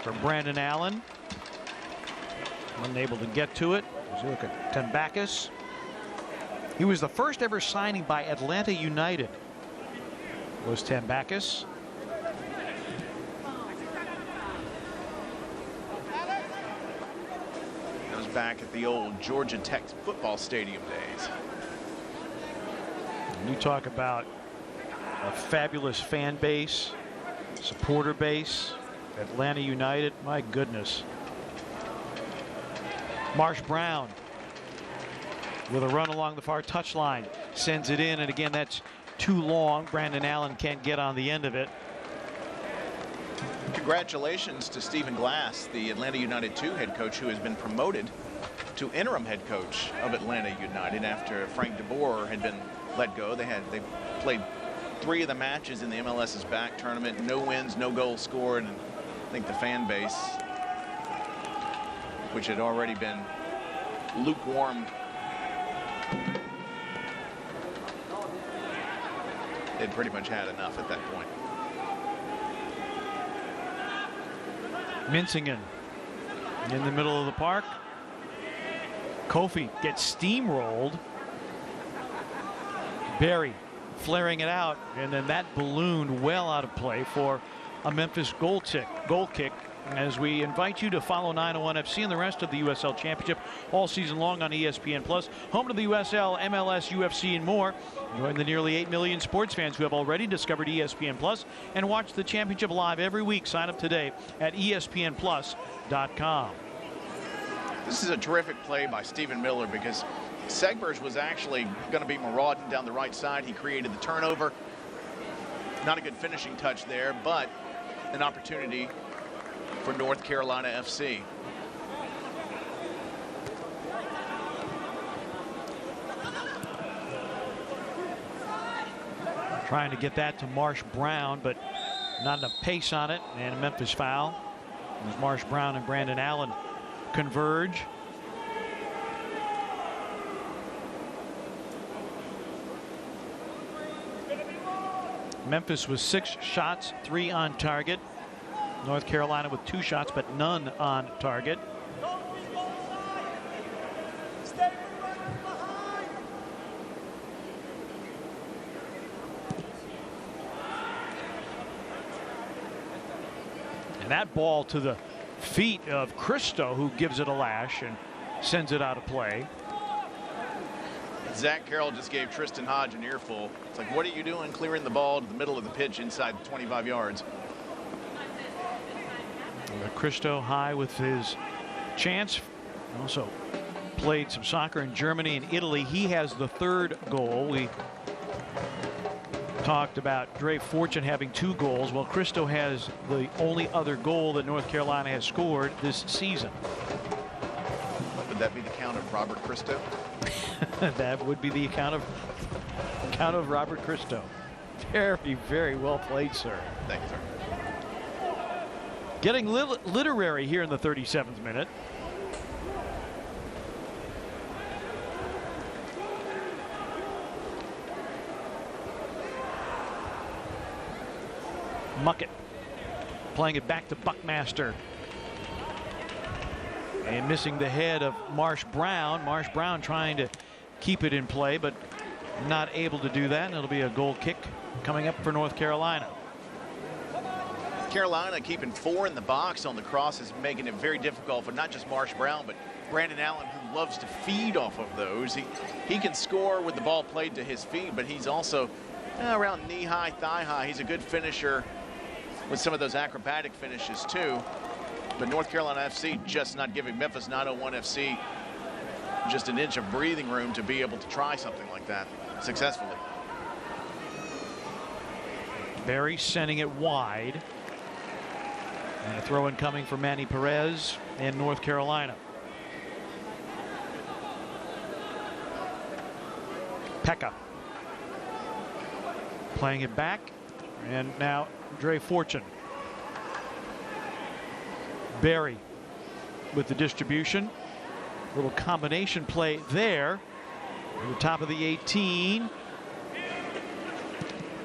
for Brandon Allen. Unable to get to it. As you look at Tembakis. He was the first ever signing by Atlanta United. Was Tembakis. Back at the old Georgia Tech football stadium days. And you talk about a fabulous fan base, supporter base, Atlanta United, my goodness. Marsh Brown with a run along the far touchline, sends it in, and again that's too long. Brandon Allen can't get on the end of it. Congratulations to Stephen Glass, the Atlanta United 2 head coach, who has been promoted to interim head coach of Atlanta United after Frank DeBoer had been let go. They played 3 of the matches in the MLS's back tournament. No wins, no goals scored, and I think the fan base, which had already been lukewarm, they'd pretty much had enough at that point. Mincingen in the middle of the park. Kofi gets steamrolled. Barry flaring it out, and then that ballooned well out of play for a Memphis goal kick. As we invite you to follow 901 FC and the rest of the USL Championship all season long on ESPN Plus, home to the USL, MLS, UFC, and more. Join the nearly 8 million sports fans who have already discovered ESPN Plus and watch the championship live every week. Sign up today at ESPNplus.com. This is a terrific play by Stephen Miller, because Segbers was actually going to be marauding down the right side. He created the turnover. Not a good finishing touch there, but an opportunity for North Carolina FC. Trying to get that to Marsh Brown, but not enough pace on it, and a Memphis foul. As Marsh Brown and Brandon Allen converge. Memphis with 6 shots, 3 on target. North Carolina with 2 shots, but none on target. And that ball to the feet of Christo, who gives it a lash and sends it out of play. Zach Carroll just gave Tristan Hodge an earful. It's like, what are you doing clearing the ball to the middle of the pitch inside 25 yards? Christo high with his chance. Also played some soccer in Germany and Italy. He has the 3rd goal. We talked about Dre Fortune having 2 goals. Well, Christo has the only other goal that North Carolina has scored this season. Would that be the count of Robert Christo? That would be the account of Robert Christo. Very, very well played, sir. Thank you, sir. Getting literary here in the 37th minute. Muckett playing it back to Buckmaster. And missing the head of Marsh Brown. Marsh Brown trying to keep it in play, but not able to do that. And it'll be a goal kick coming up for North Carolina. Carolina keeping 4 in the box on the crosses, making it very difficult for not just Marsh Brown, but Brandon Allen, who loves to feed off of those. He can score with the ball played to his feet, but he's also around knee-high, thigh-high. He's a good finisher with some of those acrobatic finishes, too. But North Carolina FC just not giving Memphis 901 FC just an inch of breathing room to be able to try something like that successfully. Barry sending it wide. And a throw in coming for Manny Perez in North Carolina. Pekka playing it back, and now Dre Fortune. Barry with the distribution. Little combination play there. At the top of the 18.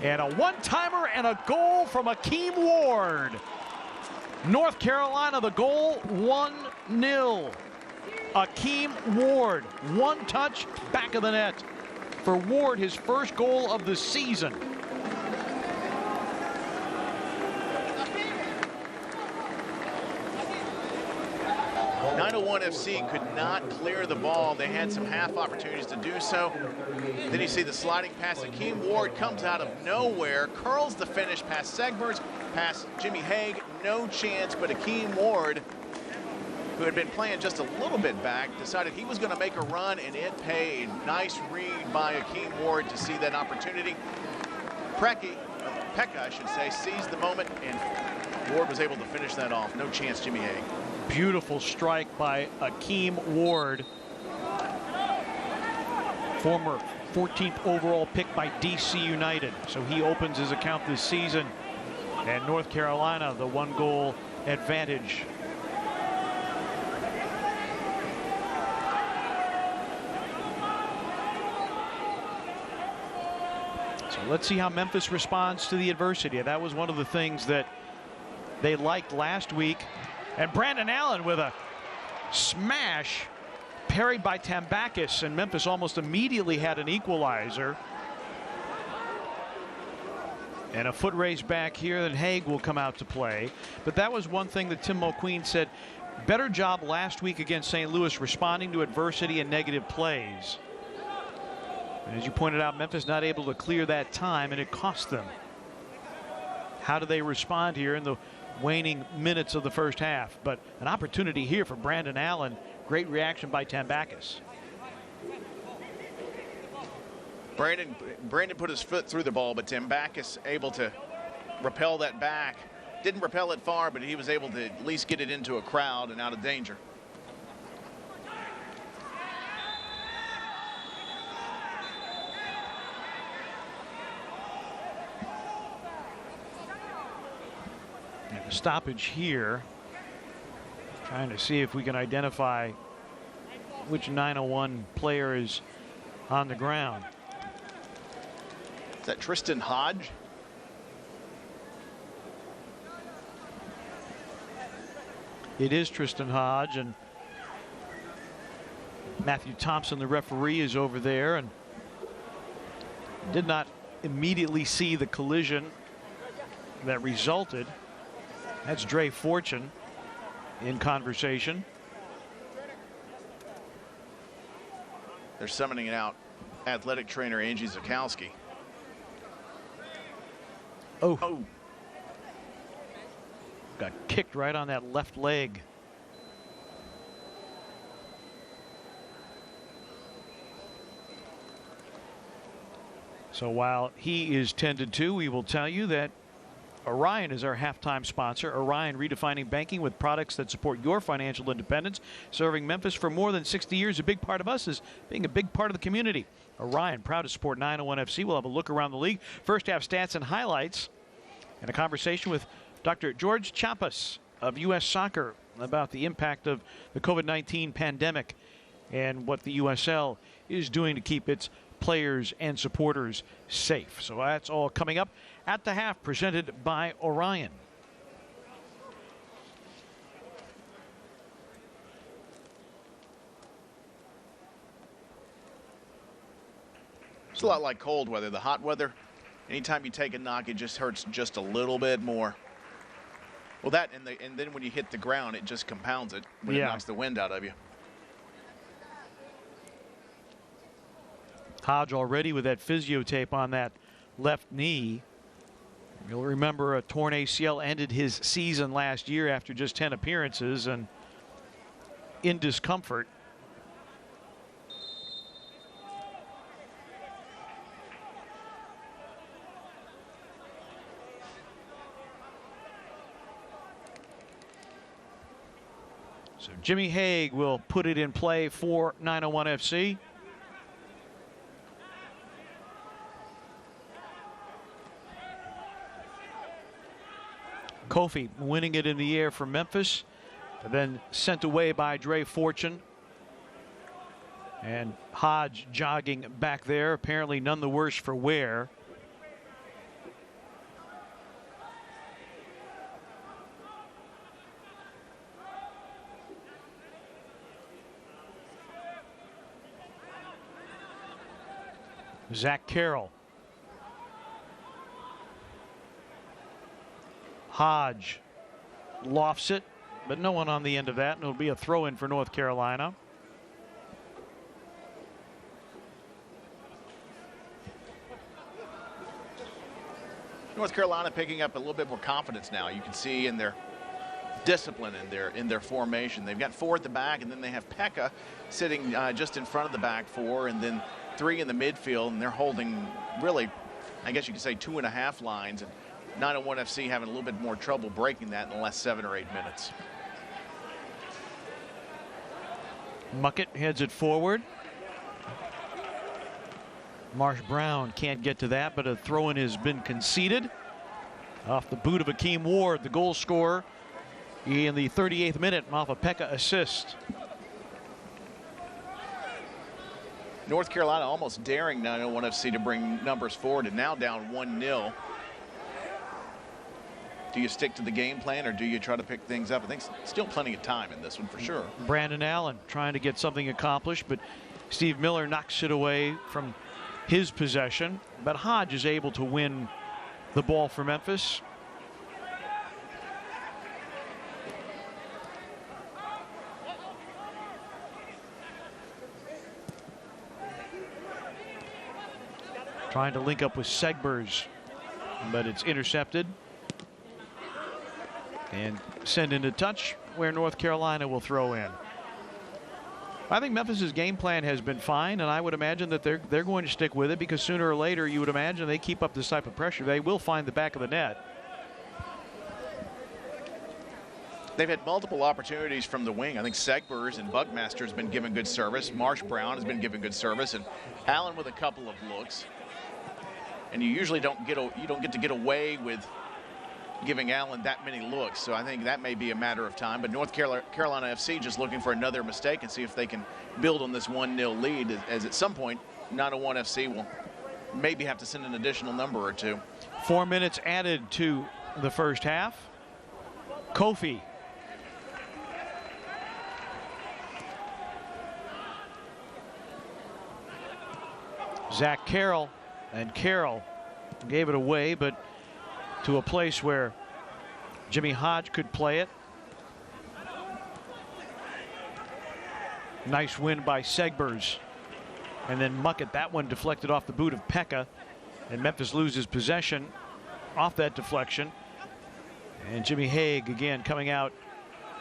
And a one-timer and a goal from Akeem Ward. North Carolina, the goal, 1-0. Akeem Ward, one touch, back of the net. For Ward, his first goal of the season. .901 FC could not clear the ball. They had some half opportunities to do so. Then you see the sliding pass. Akeem Ward comes out of nowhere, curls the finish past Segmers, past Jimmy Haig. No chance, but Akeem Ward, who had been playing just a little bit back, decided he was going to make a run, and it paid. Nice read by Akeem Ward to see that opportunity. Pekka, I should say, seized the moment, and Ward was able to finish that off. No chance, Jimmy Haig. Beautiful strike by Akeem Ward. Former 14th overall pick by DC United. So he opens his account this season. And North Carolina, the 1-goal advantage. So let's see how Memphis responds to the adversity. That was one of the things that they liked last week. And Brandon Allen with a smash parried by Tambakis, and Memphis almost immediately had an equalizer. And a foot race back here, then Haig will come out to play. But that was one thing that Tim Mulqueen said, better job last week against St. Louis responding to adversity and negative plays. And as you pointed out, Memphis not able to clear that time, and it cost them. How do they respond here in the waning minutes of the first half? But an opportunity here for Brandon Allen. Great reaction by Tambakis. Brandon put his foot through the ball, but Tambakis able to repel that back. Didn't repel it far, but he was able to at least get it into a crowd and out of danger. And a stoppage here. Trying to see if we can identify which 901 player is on the ground. Is that Tristan Hodge? It is Tristan Hodge, and Matthew Thompson, the referee, is over there and did not immediately see the collision that resulted. That's Dre Fortune in conversation. They're summoning it out. Athletic trainer Angie Zakowski. Oh. Got kicked right on that left leg. So while he is tended to, we will tell you that Orion is our halftime sponsor. Orion, redefining banking with products that support your financial independence. Serving Memphis for more than 60 years. A big part of us is being a big part of the community. Orion, proud to support 901 FC. We'll have a look around the league. First half stats and highlights, and a conversation with Dr. George Champas of U.S. Soccer about the impact of the COVID-19 pandemic and what the USL is doing to keep its players and supporters safe. So that's all coming up at the half, presented by Orion. It's a lot like cold weather. The hot weather Anytime you take a knock, it just hurts just a little bit more. Well, that and then when you hit the ground, it just compounds it when it knocks the wind out of you. Hodge already with that physio tape on that left knee. You'll remember a torn ACL ended his season last year after just 10 appearances and in discomfort. So Jimmy Haig will put it in play for 901 FC. Kofi winning it in the air for Memphis, but then sent away by Dre Fortune. And Hodge jogging back there, apparently none the worse for wear. Zach Carroll. Hodge lofts it, but no one on the end of that, and it'll be a throw-in for North Carolina. North Carolina picking up a little bit more confidence now. You can see in their discipline in their formation. They've got 4 at the back, and then they have Pekka sitting just in front of the back 4, and then 3 in the midfield, and they're holding really, I guess you could say, 2.5 lines. And 901 FC having a little bit more trouble breaking that in the last 7 or 8 minutes. Muckett heads it forward. Marsh Brown can't get to that, but a throw-in has been conceded off the boot of Akeem Ward, the goal scorer, in the 38th minute off a Pekka assist. North Carolina almost daring 901 FC to bring numbers forward, and now down 1-0. Do you stick to the game plan, or do you try to pick things up? I think still plenty of time in this one for sure. Brandon Allen trying to get something accomplished, but Steve Miller knocks it away from his possession. But Hodge is able to win the ball for Memphis. Trying to link up with Segbers, but it's intercepted and send into touch where North Carolina will throw in. I think Memphis's game plan has been fine, and I would imagine that they're going to stick with it, because sooner or later you would imagine they keep up this type of pressure, they will find the back of the net. They've had multiple opportunities from the wing. I think Segbers and Buckmaster has been given good service. Marsh Brown has been given good service, and Allen with a couple of looks. And you usually don't get to get away with giving Allen that many looks, so I think that may be a matter of time. But North Carolina FC just looking for another mistake and see if they can build on this 1-0 lead, as at some point 901 FC will maybe have to send an additional number or 2. 4 minutes added to the first half. Kofi. Zach Carroll, and Carroll gave it away, but to a place where Jimmy Hodge could play it. Nice win by Segbers. And then Muckett, that one deflected off the boot of Pekka, and Memphis loses possession off that deflection. And Jimmy Haig again coming out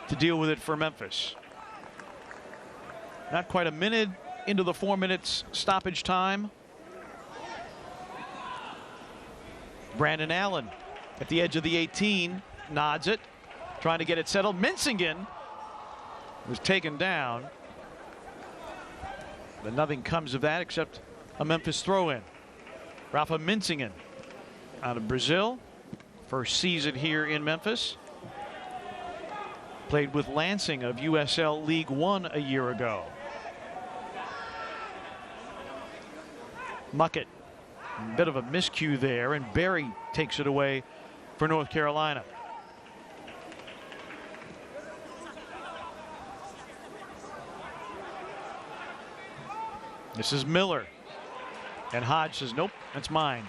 to deal with it for Memphis. Not quite a minute into the 4 minutes stoppage time. Brandon Allen at the edge of the 18, nods it, trying to get it settled. Mincingen was taken down, but nothing comes of that except a Memphis throw-in. Rafa Mincingen out of Brazil, first season here in Memphis. Played with Lansing of USL League One a year ago. Muckett, a bit of a miscue there, and Berry takes it away for North Carolina. This is Miller, and Hodge says, nope, that's mine.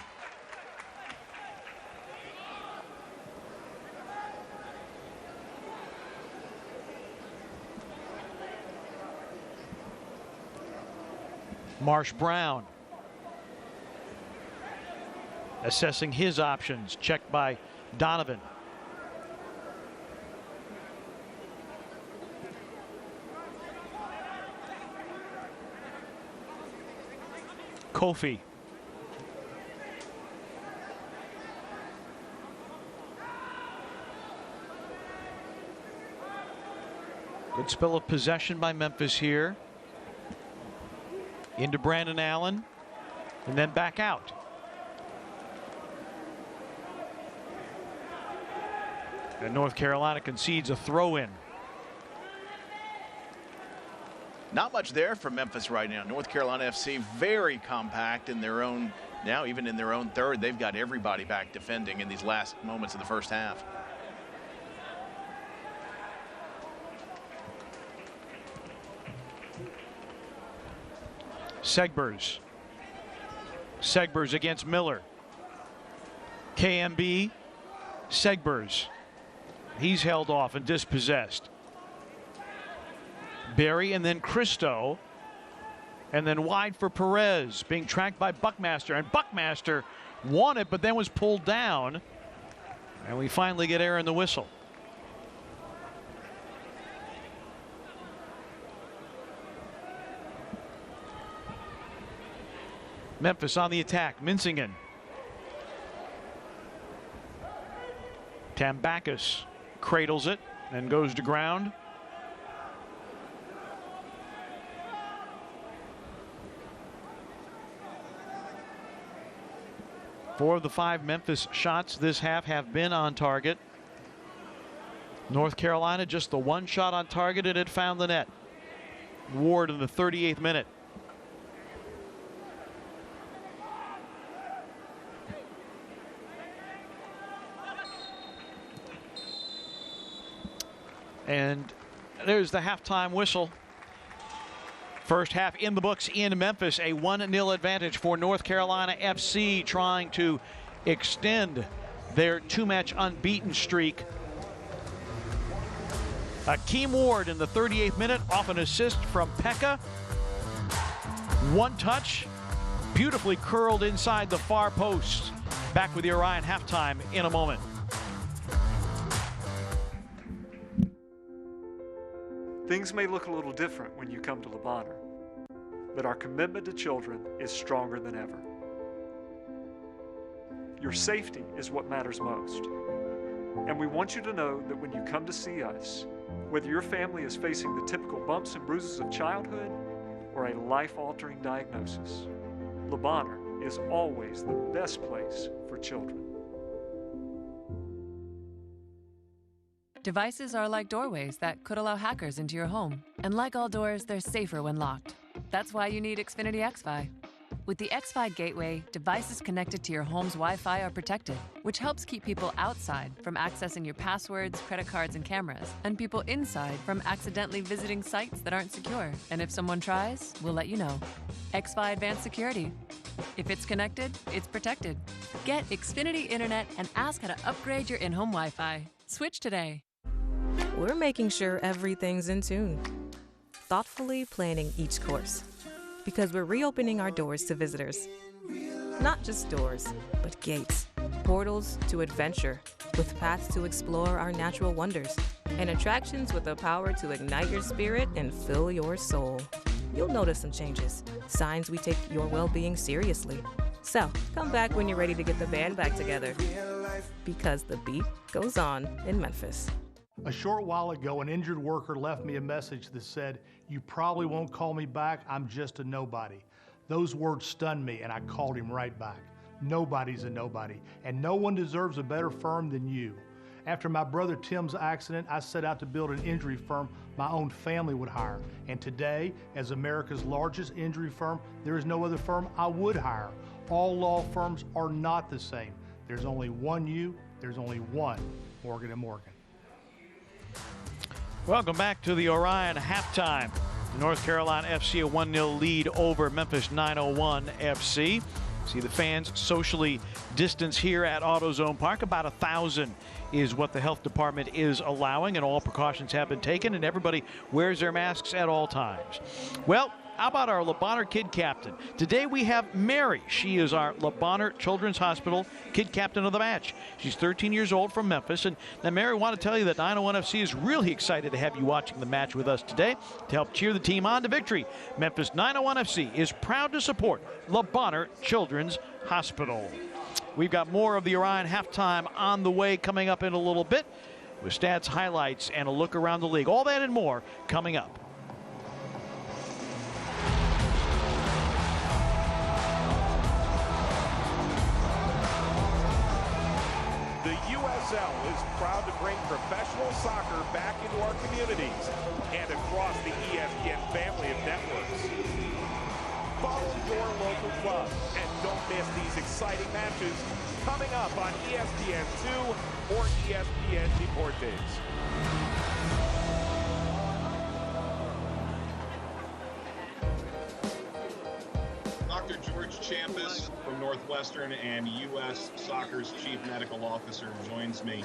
Marsh Brown assessing his options, checked by Donovan. Kofi. Good spell of possession by Memphis here. Into Brandon Allen, and then back out. And North Carolina concedes a throw-in. Not much there for Memphis right now. North Carolina FC very compact in their own, now even in their own third. They've got everybody back defending in these last moments of the first half. Segbers. Segbers against Miller. KMB. Segbers. He's held off and dispossessed. Berry and then Christo. And then wide for Perez, being tracked by Buckmaster. And Buckmaster won it, but then was pulled down. And we finally get air in the whistle. Memphis on the attack. Mincingen. Tambakis cradles it and goes to ground. Four of the 5 Memphis shots this half have been on target. North Carolina just the one shot on target, and it found the net. Ward in the 38th minute. And there's the halftime whistle. First half in the books in Memphis. A 1-0 advantage for North Carolina FC, trying to extend their 2-match unbeaten streak. Akeem Ward in the 38th minute off an assist from Pekka. One touch, beautifully curled inside the far post. Back with the Orion halftime in a moment. Things may look a little different when you come to Le Bonheur, but our commitment to children is stronger than ever. Your safety is what matters most. And we want you to know that when you come to see us, whether your family is facing the typical bumps and bruises of childhood or a life-altering diagnosis, Le Bonheur is always the best place for children. Devices are like doorways that could allow hackers into your home. And like all doors, they're safer when locked. That's why you need Xfinity XFi. With the XFi Gateway, devices connected to your home's Wi-Fi are protected, which helps keep people outside from accessing your passwords, credit cards, and cameras, and people inside from accidentally visiting sites that aren't secure. And if someone tries, we'll let you know. XFi Advanced Security. If it's connected, it's protected. Get Xfinity Internet and ask how to upgrade your in-home Wi-Fi. Switch today. We're making sure everything's in tune, thoughtfully planning each course, because we're reopening our doors to visitors. Not just doors, but gates, portals to adventure, with paths to explore our natural wonders, and attractions with the power to ignite your spirit and fill your soul. You'll notice some changes, signs we take your well-being seriously. So, come back when you're ready to get the band back together, because the beat goes on in Memphis. A short while ago, an injured worker left me a message that said, "You probably won't call me back, I'm just a nobody." Those words stunned me, and I called him right back. Nobody's a nobody, and no one deserves a better firm than you. After my brother Tim's accident, I set out to build an injury firm my own family would hire. And today, as America's largest injury firm, there is no other firm I would hire. All law firms are not the same. There's only one you, there's only one Morgan & Morgan. Welcome back to the Orion halftime. North Carolina FC a 1-0 lead over Memphis 901 FC. See the fans socially distanced here at AutoZone Park. About 1,000 is what the health department is allowing, and all precautions have been taken, and everybody wears their masks at all times. Well, how about our Le Bonheur Kid Captain? Today we have Mary. She is our Le Bonheur Children's Hospital Kid Captain of the match. She's 13 years old from Memphis. And now, Mary, I want to tell you that 901 FC is really excited to have you watching the match with us today to help cheer the team on to victory. Memphis 901 FC is proud to support Le Bonheur Children's Hospital. We've got more of the Orion halftime on the way coming up in a little bit with stats, highlights, and a look around the league. All that and more coming up. The USL is proud to bring professional soccer back into our communities and across the ESPN family of networks. Follow your local club and don't miss these exciting matches coming up on ESPN2 or ESPN Deportes. Dr. George Champus from Northwestern and U.S. Soccer's Chief Medical Officer joins me.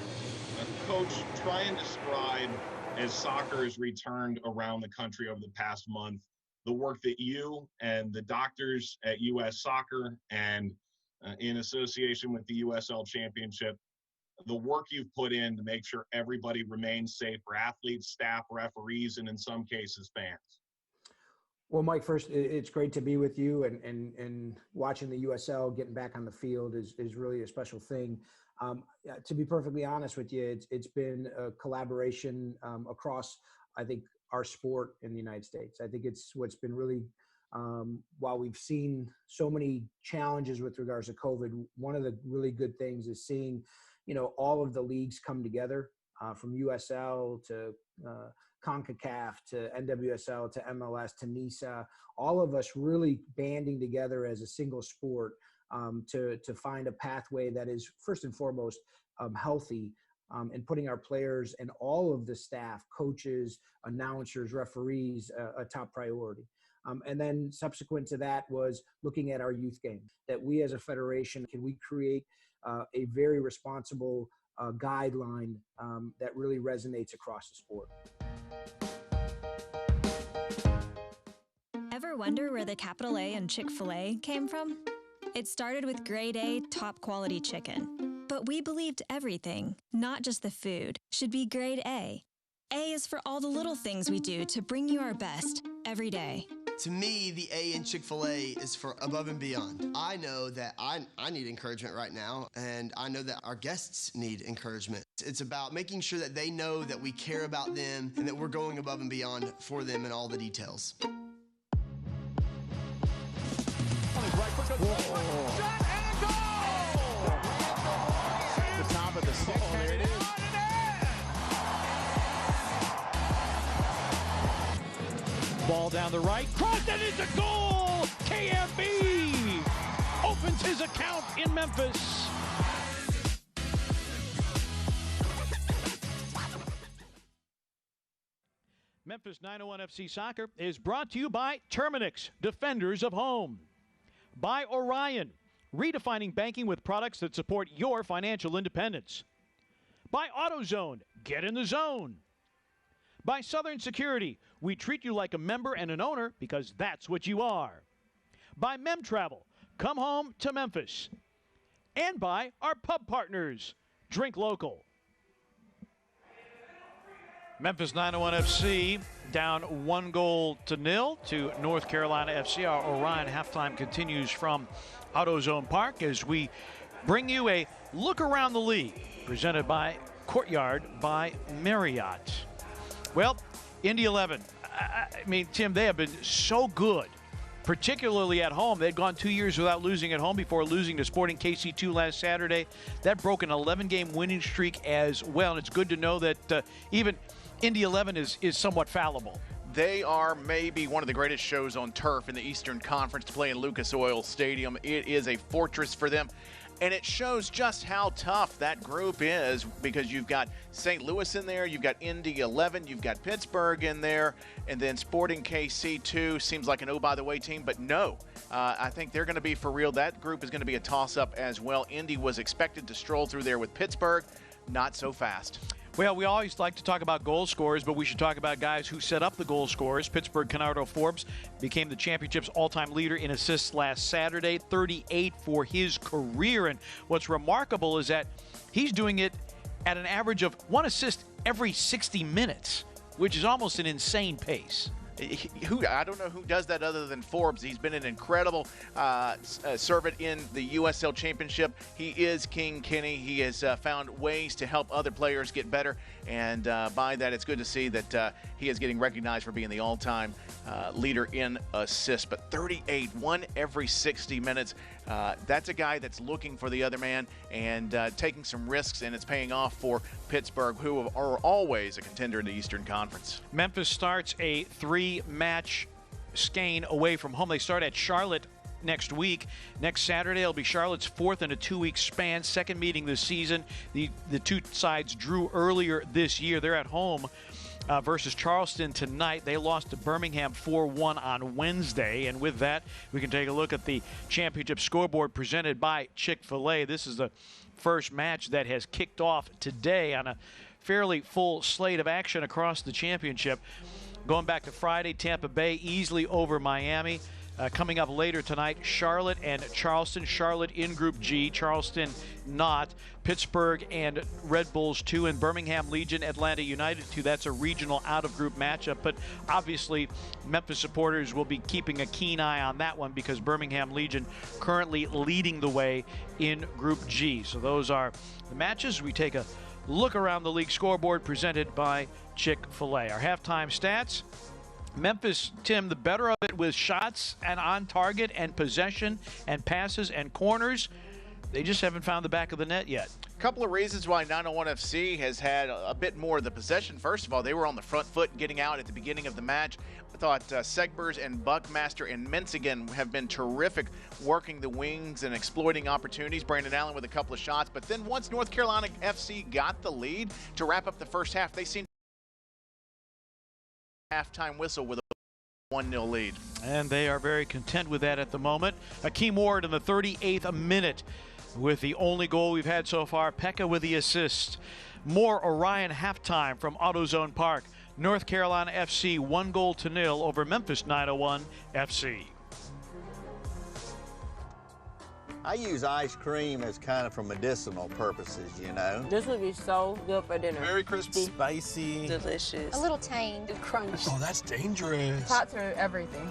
Coach, try and describe, as soccer has returned around the country over the past month, the work that you and the doctors at U.S. Soccer and in association with the USL Championship, the work you've put in to make sure everybody remains safe for athletes, staff, referees, and in some cases, fans. Well, Mike, first, it's great to be with you, and watching the USL getting back on the field is really a special thing. To be perfectly honest with you, it's been a collaboration across, I think, our sport in the United States. I think it's what's been really, while we've seen so many challenges with regards to COVID, one of the really good things is seeing, all of the leagues come together, from USL to CONCACAF to NWSL to MLS to NISA, all of us really banding together as a single sport to find a pathway that is first and foremost healthy, and putting our players and all of the staff, coaches, announcers, referees, a top priority. And then subsequent to that was looking at our youth game, that we as a federation, can we create a very responsible guideline that really resonates across the sport. Ever wonder where the capital A in Chick-fil-A came from? It started with grade A, top quality chicken. But we believed everything, not just the food, should be grade A. A is for all the little things we do to bring you our best every day. To me, the A in Chick-fil-A is for above and beyond. I know that I need encouragement right now, and I know that our guests need encouragement. It's about making sure that they know that we care about them and that we're going above and beyond for them in all the details. The top of the six, there it is. Ball down the right, crossed and it's a goal! KMB opens his account in Memphis. Memphis 901 FC Soccer is brought to you by Terminix, Defenders of Home. By Orion, redefining banking with products that support your financial independence. By AutoZone, get in the zone. By Southern Security, we treat you like a member and an owner because that's what you are. By Mem Travel, come home to Memphis. And by our pub partners, Drink Local. Memphis 901 FC down 1-0 to North Carolina FC. Our Orion halftime continues from AutoZone Park as we bring you a look around the league presented by Courtyard by Marriott. Well, Indy 11, I mean, Tim, they have been so good, particularly at home. They'd gone 2 years without losing at home before losing to Sporting KC2 last Saturday. That broke an 11-game winning streak as well, and it's good to know that even Indy 11 is somewhat fallible. They are maybe one of the greatest shows on turf in the Eastern Conference to play in Lucas Oil Stadium. It is a fortress for them. And it shows just how tough that group is because you've got St. Louis in there, you've got Indy 11, you've got Pittsburgh in there, and then Sporting KC2 seems like an oh-by-the-way team, but no. I think they're going to be for real. That group is going to be a toss-up as well. Indy was expected to stroll through there with Pittsburgh. Not so fast. Well, we always like to talk about goal scorers, but we should talk about guys who set up the goal scorers. Pittsburgh Kennardo Forbes became the championship's all-time leader in assists last Saturday, 38 for his career. And what's remarkable is that he's doing it at an average of 1 assist every 60 minutes, which is almost an insane pace. I don't know who does that other than Forbes. He's been an incredible servant in the USL Championship. He is King Kenny. He has found ways to help other players get better, and by that, it's good to see that he is getting recognized for being the all-time leader in assists. But 38, 1 every 60 minutes. That's a guy that's looking for the other man and taking some risks, and it's paying off for Pittsburgh, who are always a contender in the Eastern Conference. Memphis starts a 3-match skein away from home. They start at Charlotte next week. Next Saturday, it'll be Charlotte's 4th in a 2-week span, second meeting this season. The two sides drew earlier this year. They're at home versus Charleston tonight. They lost to Birmingham 4-1 on Wednesday. And with that, we can take a look at the championship scoreboard presented by Chick-fil-A. This is the first match that has kicked off today on a fairly full slate of action across the championship. Going back to Friday, Tampa Bay easily over Miami. Coming up later tonight, Charlotte and Charleston. Charlotte in Group G, Charleston not. Pittsburgh and Red Bulls 2, and Birmingham Legion, Atlanta United 2. That's a regional out-of-group matchup, but obviously Memphis supporters will be keeping a keen eye on that one because Birmingham Legion currently leading the way in Group G. So those are the matches. We take a look around the league scoreboard presented by Chick-fil-A. Our halftime stats. Memphis, Tim, the better of it with shots and on target and possession and passes and corners. They just haven't found the back of the net yet. A couple of reasons why 901 FC has had a bit more of the possession. First of all, they were on the front foot getting out at the beginning of the match. I thought Segbers and Buckmaster and Menzigan have been terrific working the wings and exploiting opportunities. Brandon Allen with a couple of shots. But then once North Carolina FC got the lead to wrap up the first half, they seemed halftime whistle with a 1-0 lead. And they are very content with that at the moment. Akeem Ward in the 38th minute with the only goal we've had so far. Pekka with the assist. More Orion halftime from AutoZone Park. North Carolina FC 1-0 over Memphis 901 FC. I use ice cream as kind of for medicinal purposes, you know. This would be so good for dinner. Very crispy. Spicy. Delicious. A little tang. Crunch. Oh, that's dangerous. Hot to everything.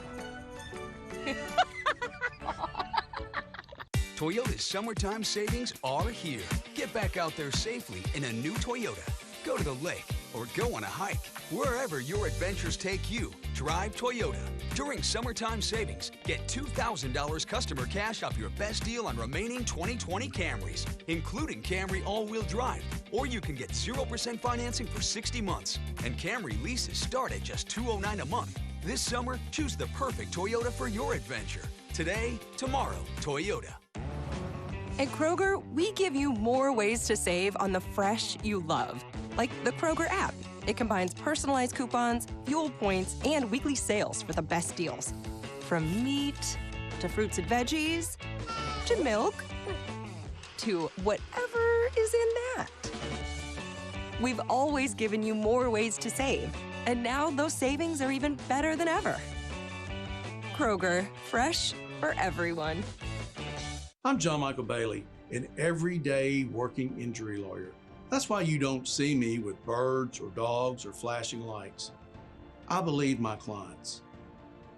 Toyota's summertime savings are here. Get back out there safely in a new Toyota. Go to the lake or go on a hike. Wherever your adventures take you, drive Toyota. During summertime savings, get $2,000 customer cash off your best deal on remaining 2020 Camrys, including Camry all-wheel drive. Or you can get 0% financing for 60 months. And Camry leases start at just $209 a month. This summer, choose the perfect Toyota for your adventure. Today, tomorrow, Toyota. At Kroger, we give you more ways to save on the fresh you love. Like the Kroger app. It combines personalized coupons, fuel points, and weekly sales for the best deals. From meat, to fruits and veggies, to milk, to whatever is in that. We've always given you more ways to save, and now those savings are even better than ever. Kroger, fresh for everyone. I'm John Michael Bailey, an everyday working injury lawyer. That's why you don't see me with birds or dogs or flashing lights. I believe my clients.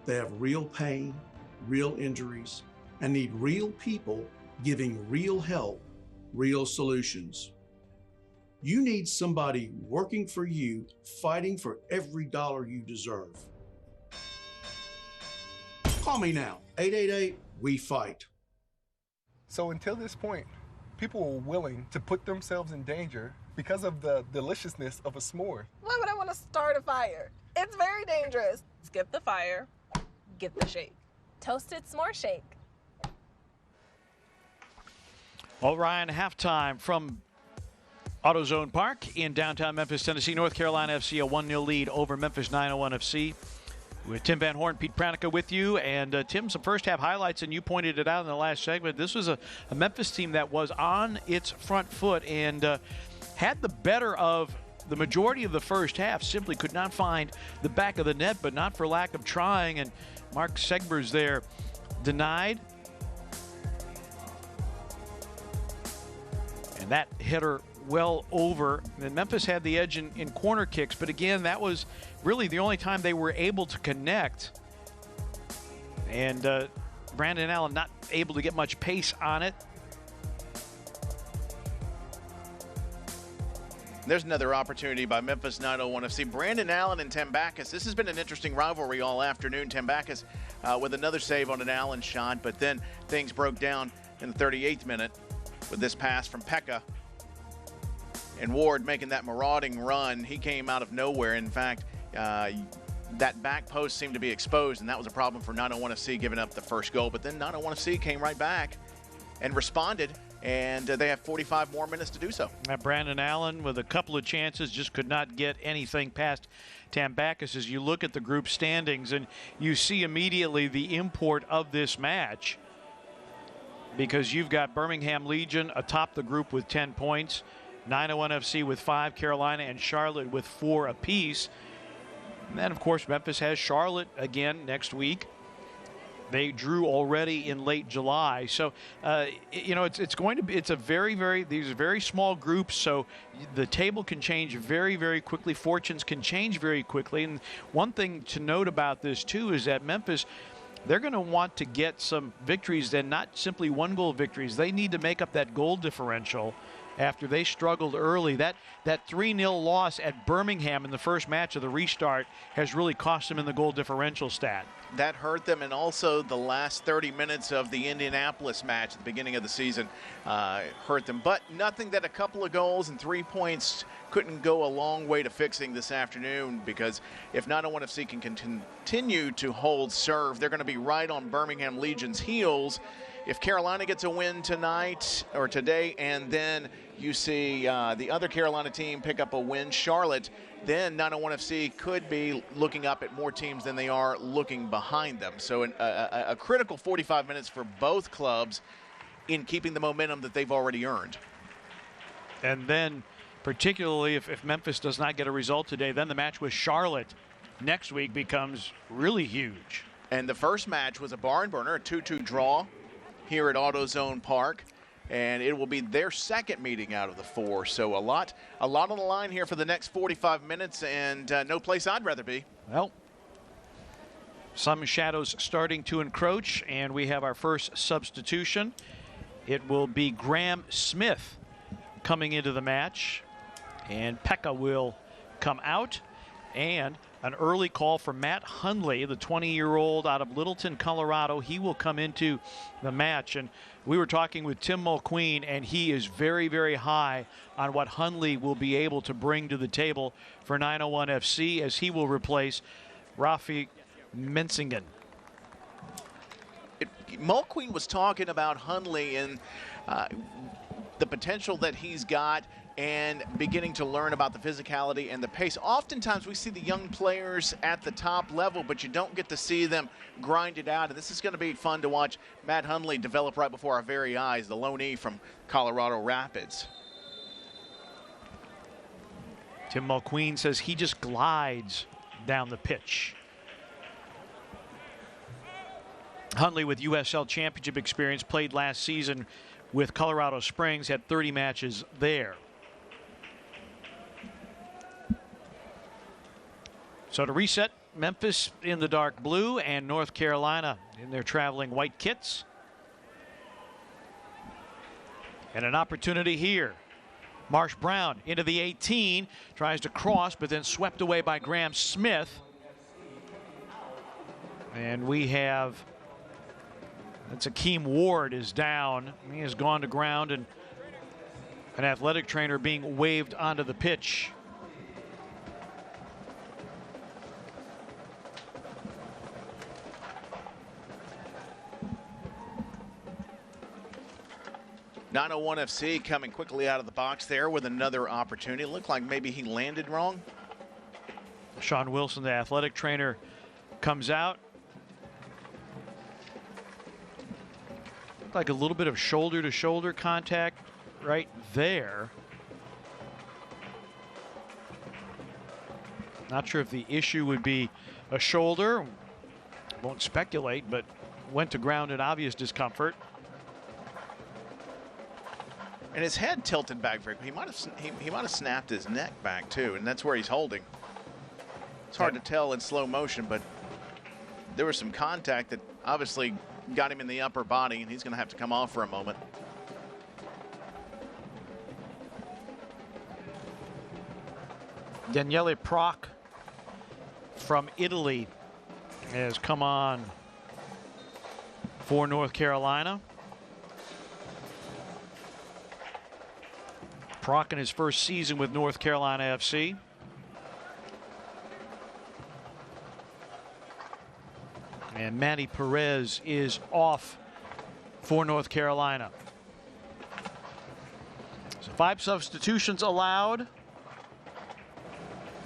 They have real pain, real injuries, and need real people giving real help, real solutions. You need somebody working for you, fighting for every dollar you deserve. Call me now, 888-WE-FIGHT. So until this point, people were willing to put themselves in danger because of the deliciousness of a s'more. Why would I want to start a fire? It's very dangerous. Skip the fire, get the shake. Toasted s'more shake. Orion halftime from AutoZone Park in downtown Memphis, Tennessee. North Carolina FC a 1-0 lead over Memphis 901 FC. With Tim Van Horn, Pete Pranica with you. And Tim, some first half highlights, and you pointed it out in the last segment. This was a Memphis team that was on its front foot and had the better of the majority of the first half simply could not find the back of the net, but not for lack of trying. And Mark Segber's there denied. And that header well over. And Memphis had the edge in corner kicks, but again, that was really the only time they were able to connect. And Brandon Allen not able to get much pace on it. There's another opportunity by Memphis 901 FC. Brandon Allen and Tambakis. This has been an interesting rivalry all afternoon. Tambakis with another save on an Allen shot, but then things broke down in the 38th minute with this pass from Pekka. And Ward making that marauding run. He came out of nowhere. In fact, that back post seemed to be exposed, and that was a problem for 901 FC giving up the first goal. But then 901 FC came right back and responded. And they have 45 more minutes to do so. Brandon Allen with a couple of chances just could not get anything past Tambakis. As you look at the group standings, and you see immediately the import of this match, because you've got Birmingham Legion atop the group with 10 points, 901 FC with 5, Carolina and Charlotte with 4 apiece. And then, of course, Memphis has Charlotte again next week. They drew already in late July. So, you know, it's a very, these are very small groups. So the table can change very, very quickly. Fortunes can change very quickly. And one thing to note about this, too, is that Memphis, they're going to want to get some victories and not simply 1-goal victories. They need to make up that goal differential after they struggled early. That 3-0 loss at Birmingham in the first match of the restart has really cost them in the goal differential stat. That hurt them, and also the last 30 minutes of the Indianapolis match at the beginning of the season hurt them. But nothing that a couple of goals and 3 points couldn't go a long way to fixing this afternoon, because if 901 FC can continue to hold serve, they're going to be right on Birmingham Legion's heels. If Carolina gets a win tonight or today, and then you see the other Carolina team pick up a win, Charlotte, then 901 FC could be looking up at more teams than they are looking behind them. So a critical 45 minutes for both clubs in keeping the momentum that they've already earned. And then particularly if Memphis does not get a result today, then the match with Charlotte next week becomes really huge. And the first match was a barn burner, a 2-2 draw here at AutoZone Park, and it will be their second meeting out of the 4. So a lot on the line here for the next 45 minutes, and no place I'd rather be. Well, some shadows starting to encroach, and we have our first substitution. It will be Graham Smith coming into the match, and Pekka will come out. And an early call for Matt Hundley, the 20-year-old out of Littleton, Colorado. He will come into the match. And we were talking with Tim Mulqueen, and he is very, very high on what Hundley will be able to bring to the table for 901 FC, as he will replace Rafi Mensingen. Mulqueen was talking about Hundley and the potential that he's got, and beginning to learn about the physicality and the pace. Oftentimes we see the young players at the top level, but you don't get to see them grind it out. And this is going to be fun to watch Matt Hundley develop right before our very eyes, the loanee from Colorado Rapids. Tim Mulqueen says he just glides down the pitch. Hundley, with USL Championship experience, played last season with Colorado Springs, had 30 matches there. So to reset, Memphis in the dark blue and North Carolina in their traveling white kits. And an opportunity here. Marsh Brown into the 18, tries to cross, but then swept away by Graham Smith. And we have, that's Akeem Ward is down. He has gone to ground, and an athletic trainer being waved onto the pitch. .901 FC coming quickly out of the box there with another opportunity. It looked like maybe he landed wrong. Sean Wilson, the athletic trainer, comes out. Looked like a little bit of shoulder-to-shoulder contact right there. Not sure if the issue would be a shoulder. Won't speculate, but went to ground in obvious discomfort. And his head tilted back very quickly. He might have snapped his neck back too, and that's where he's holding. It's hard to tell in slow motion, but there was some contact that obviously got him in the upper body, and he's going to have to come off for a moment. Daniele Proc from Italy has come on for North Carolina. Proc in his first season with North Carolina FC. And Manny Perez is off for North Carolina. So 5 substitutions allowed.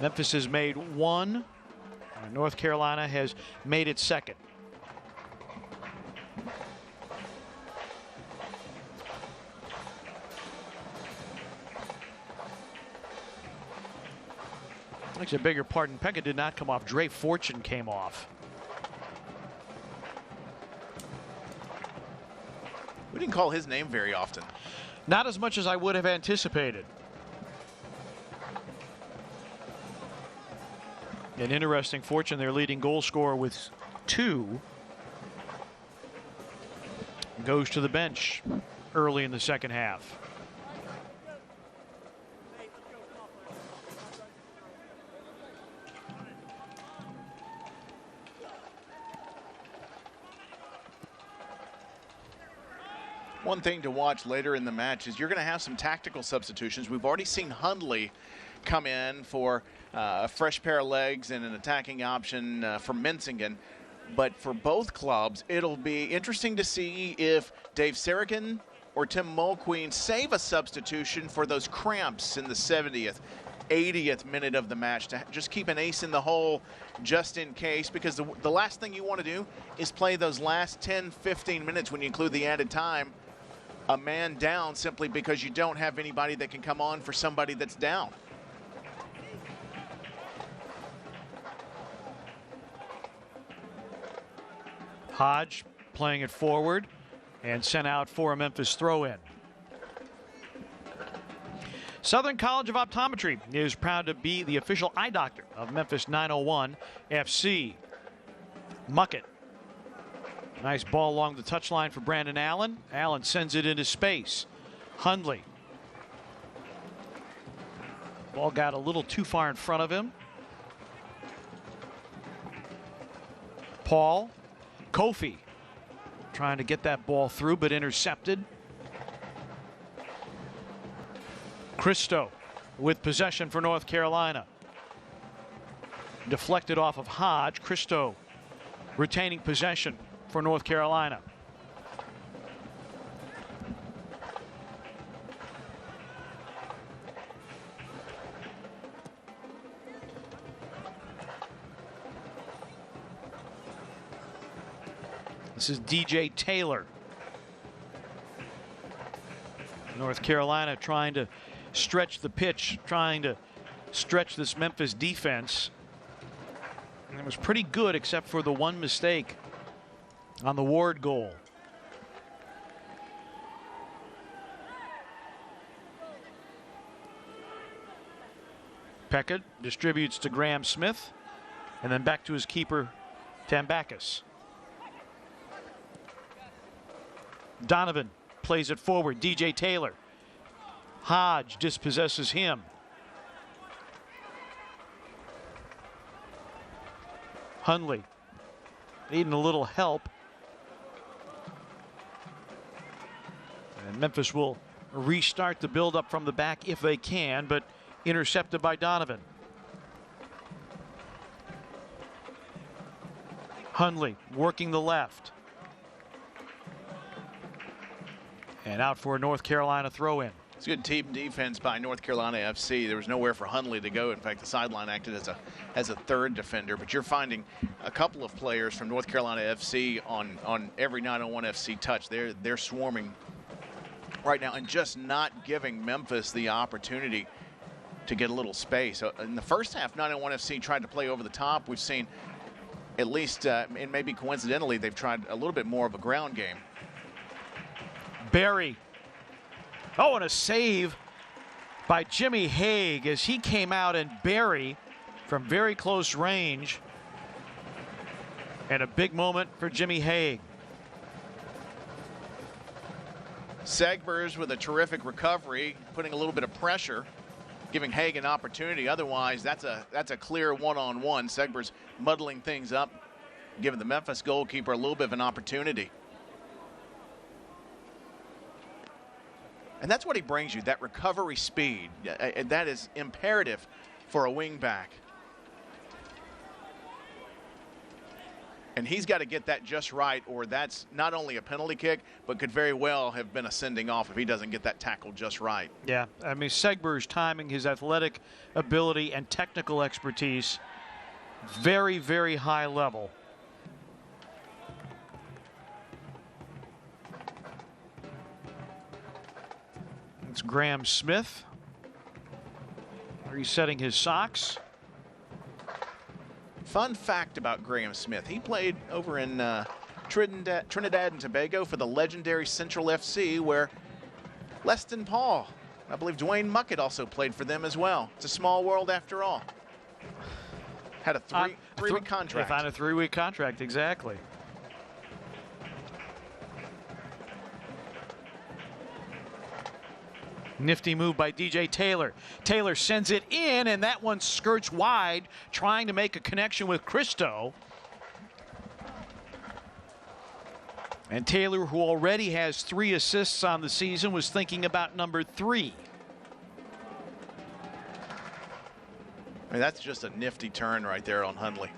Memphis has made 1. And North Carolina has made its 2nd. Makes a bigger pardon. Pekka did not come off. Dre Fortune came off. We didn't call his name very often. Not as much as I would have anticipated. An interesting Fortune, their leading goal scorer with 2, goes to the bench early in the second half. One thing to watch later in the match is you're going to have some tactical substitutions. We've already seen Hundley come in for a fresh pair of legs and an attacking option for Mensingen. But for both clubs, it'll be interesting to see if Dave Sarachan or Tim Mulqueen save a substitution for those cramps in the 70th, 80th minute of the match to just keep an ace in the hole just in case, because the last thing you want to do is play those last 10, 15 minutes when you include the added time a man down simply because you don't have anybody that can come on for somebody that's down. Hodge playing it forward and sent out for a Memphis throw-in. Southern College of Optometry is proud to be the official eye doctor of Memphis 901 FC. Muckett. Nice ball along the touchline for Brandon Allen. Allen sends it into space. Hundley. Ball got a little too far in front of him. Paul. Kofi trying to get that ball through, but intercepted. Christo with possession for North Carolina. Deflected off of Hodge. Christo retaining possession for North Carolina. This is DJ Taylor. North Carolina trying to stretch the pitch, trying to stretch this Memphis defense. And it was pretty good except for the one mistake on the Ward goal. Peckett distributes to Graham Smith and then back to his keeper, Tambakis. Donovan plays it forward. DJ Taylor. Hodge dispossesses him. Hundley needing a little help. And Memphis will restart the build-up from the back if they can, but intercepted by Donovan. Hundley working the left. And out for a North Carolina throw-in. It's good team defense by North Carolina FC. There was nowhere for Hundley to go. In fact, the sideline acted as a third defender. But you're finding a couple of players from North Carolina FC on every 901 FC touch. They're swarming right now and just not giving Memphis the opportunity to get a little space. In the first half, 901 FC tried to play over the top. We've seen, at least, and maybe coincidentally, they've tried a little bit more of a ground game. Barry. Oh, and a save by Jimmy Haig as he came out and Barry from very close range. And a big moment for Jimmy Haig. Segbers with a terrific recovery, putting a little bit of pressure, giving Haig an opportunity. Otherwise, that's a clear one-on-one. Segbers muddling things up, giving the Memphis goalkeeper a little bit of an opportunity. And that's what he brings you, that recovery speed. That is imperative for a wing back. And he's got to get that just right, or that's not only a penalty kick, but could very well have been a sending off if he doesn't get that tackle just right. Yeah, I mean, Segber's timing, his athletic ability and technical expertise, very, very high level. It's Graham Smith resetting his socks. Fun fact about Graham Smith, he played over in Trinidad and Tobago for the legendary Central FC, where Leston Paul, I believe Dwayne Muckett also played for them as well. It's a small world after all. Had a three-week contract. They found a 3-week contract, exactly. Nifty move by DJ Taylor. Taylor sends it in, and that one skirts wide, trying to make a connection with Christo. And Taylor, who already has 3 assists on the season, was thinking about number 3. I mean, that's just a nifty turn right there on Hundley.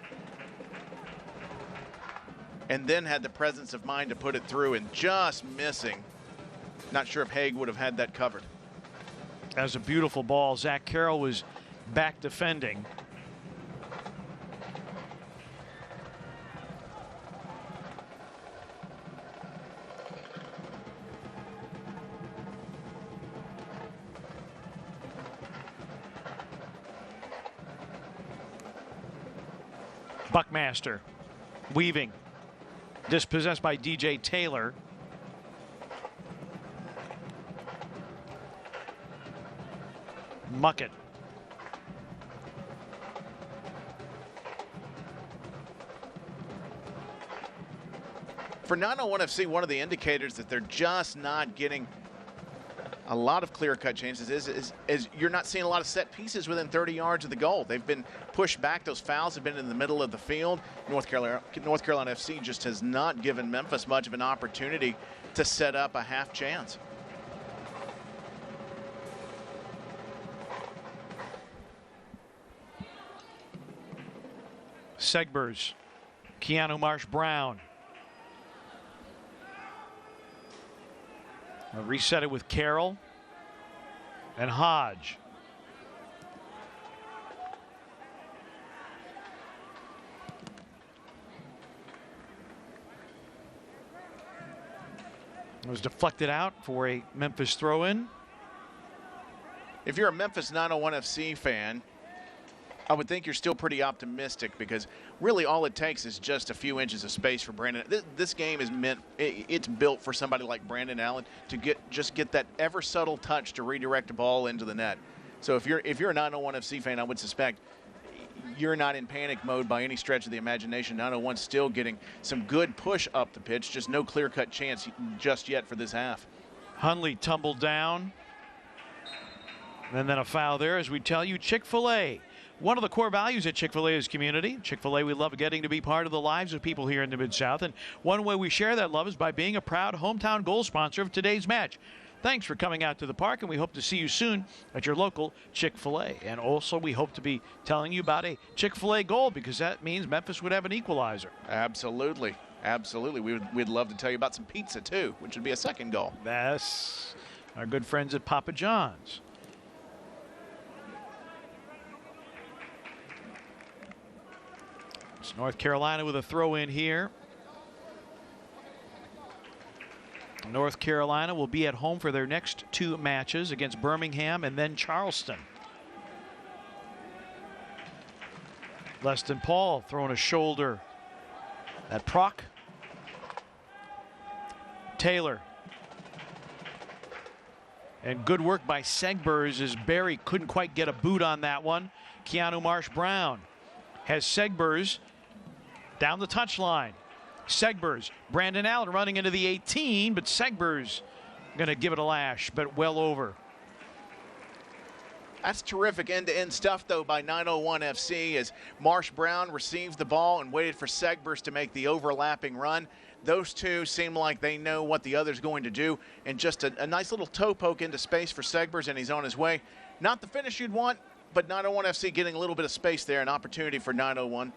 And then had the presence of mind to put it through and just missing. Not sure if Haig would have had that covered. That was a beautiful ball. Zach Carroll was back defending. Buckmaster weaving, dispossessed by DJ Taylor. Muckett. For 901 FC, one of the indicators that they're just not getting a lot of clear-cut chances is you're not seeing a lot of set pieces within 30 yards of the goal. They've been pushed back. Those fouls have been in the middle of the field. North Carolina FC just has not given Memphis much of an opportunity to set up a half chance. Segbers, Keanu Marsh-Brown. I'll reset it with Carroll and Hodge. It was deflected out for a Memphis throw-in. If you're a Memphis 901 FC fan, I would think you're still pretty optimistic, because really all it takes is just a few inches of space for Brandon. This game is it's built for somebody like Brandon Allen to just get that ever subtle touch to redirect a ball into the net. So if you're a 901 FC fan, I would suspect you're not in panic mode by any stretch of the imagination. 901 still getting some good push up the pitch, just no clear-cut chance just yet for this half. Hundley tumbled down. And then a foul there, as we tell you, Chick-fil-A. One of the core values at Chick-fil-A is community. Chick-fil-A, we love getting to be part of the lives of people here in the Mid-South. And one way we share that love is by being a proud hometown goal sponsor of today's match. Thanks for coming out to the park, and we hope to see you soon at your local Chick-fil-A. And also, we hope to be telling you about a Chick-fil-A goal, because that means Memphis would have an equalizer. Absolutely. Absolutely. We'd love to tell you about some pizza, too, which would be a second goal. That's our good friends at Papa John's. It's North Carolina with a throw in here. North Carolina will be at home for their next 2 matches against Birmingham and then Charleston. Leston Paul throwing a shoulder at Proc. Taylor. And good work by Segbers as Barry couldn't quite get a boot on that one. Keanu Marsh-Brown has Segbers down the touchline. Segbers, Brandon Allen running into the 18, but Segbers going to give it a lash, but well over. That's terrific end-to-end stuff, though, by 901 FC as Marsh-Brown received the ball and waited for Segbers to make the overlapping run. Those two seem like they know what the other's going to do, and just a nice little toe poke into space for Segbers, and he's on his way. Not the finish you'd want, but 901 FC getting a little bit of space there, an opportunity for 901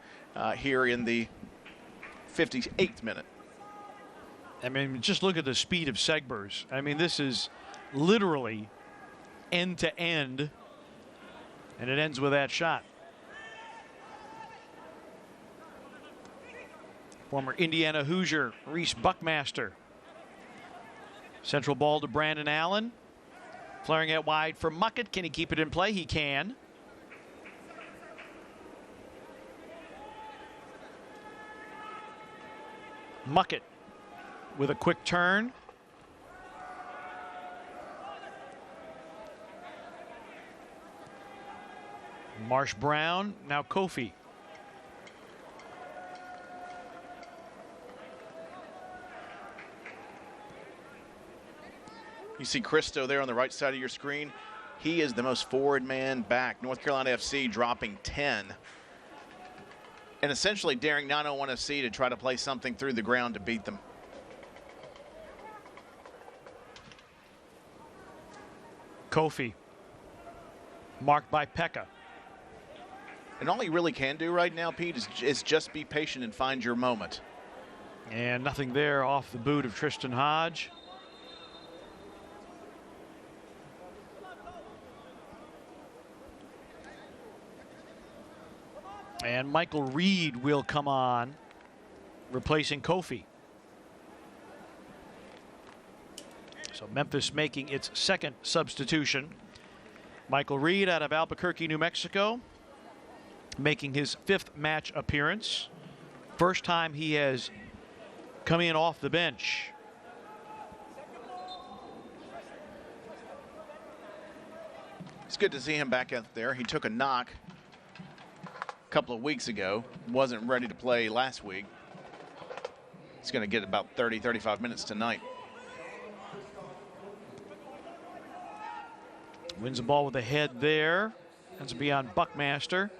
here in the 58th minute. I mean, just look at the speed of Segbers. I mean, this is literally end to end, and it ends with that shot. Former Indiana Hoosier Reese Buckmaster. Central ball to Brandon Allen. Flaring it wide for Muckett. Can he keep it in play? He can. Muckett with a quick turn. Marsh-Brown, now Kofi. You see Christo there on the right side of your screen. He is the most forward man back. North Carolina FC dropping 10. And essentially daring 901 FC to try to play something through the ground to beat them. Kofi. Marked by Pekka. And all he really can do right now, Pete, is just be patient and find your moment. And nothing there off the boot of Tristan Hodge. And Michael Reed will come on, replacing Kofi. So Memphis making its second substitution. Michael Reed out of Albuquerque, New Mexico, making his 5th match appearance. First time he has come in off the bench. It's good to see him back out there. He took a knock a couple of weeks ago. Wasn't ready to play last week. He's going to get about 30, 35 minutes tonight. Wins the ball with a head there. Ends up beyond Buckmaster.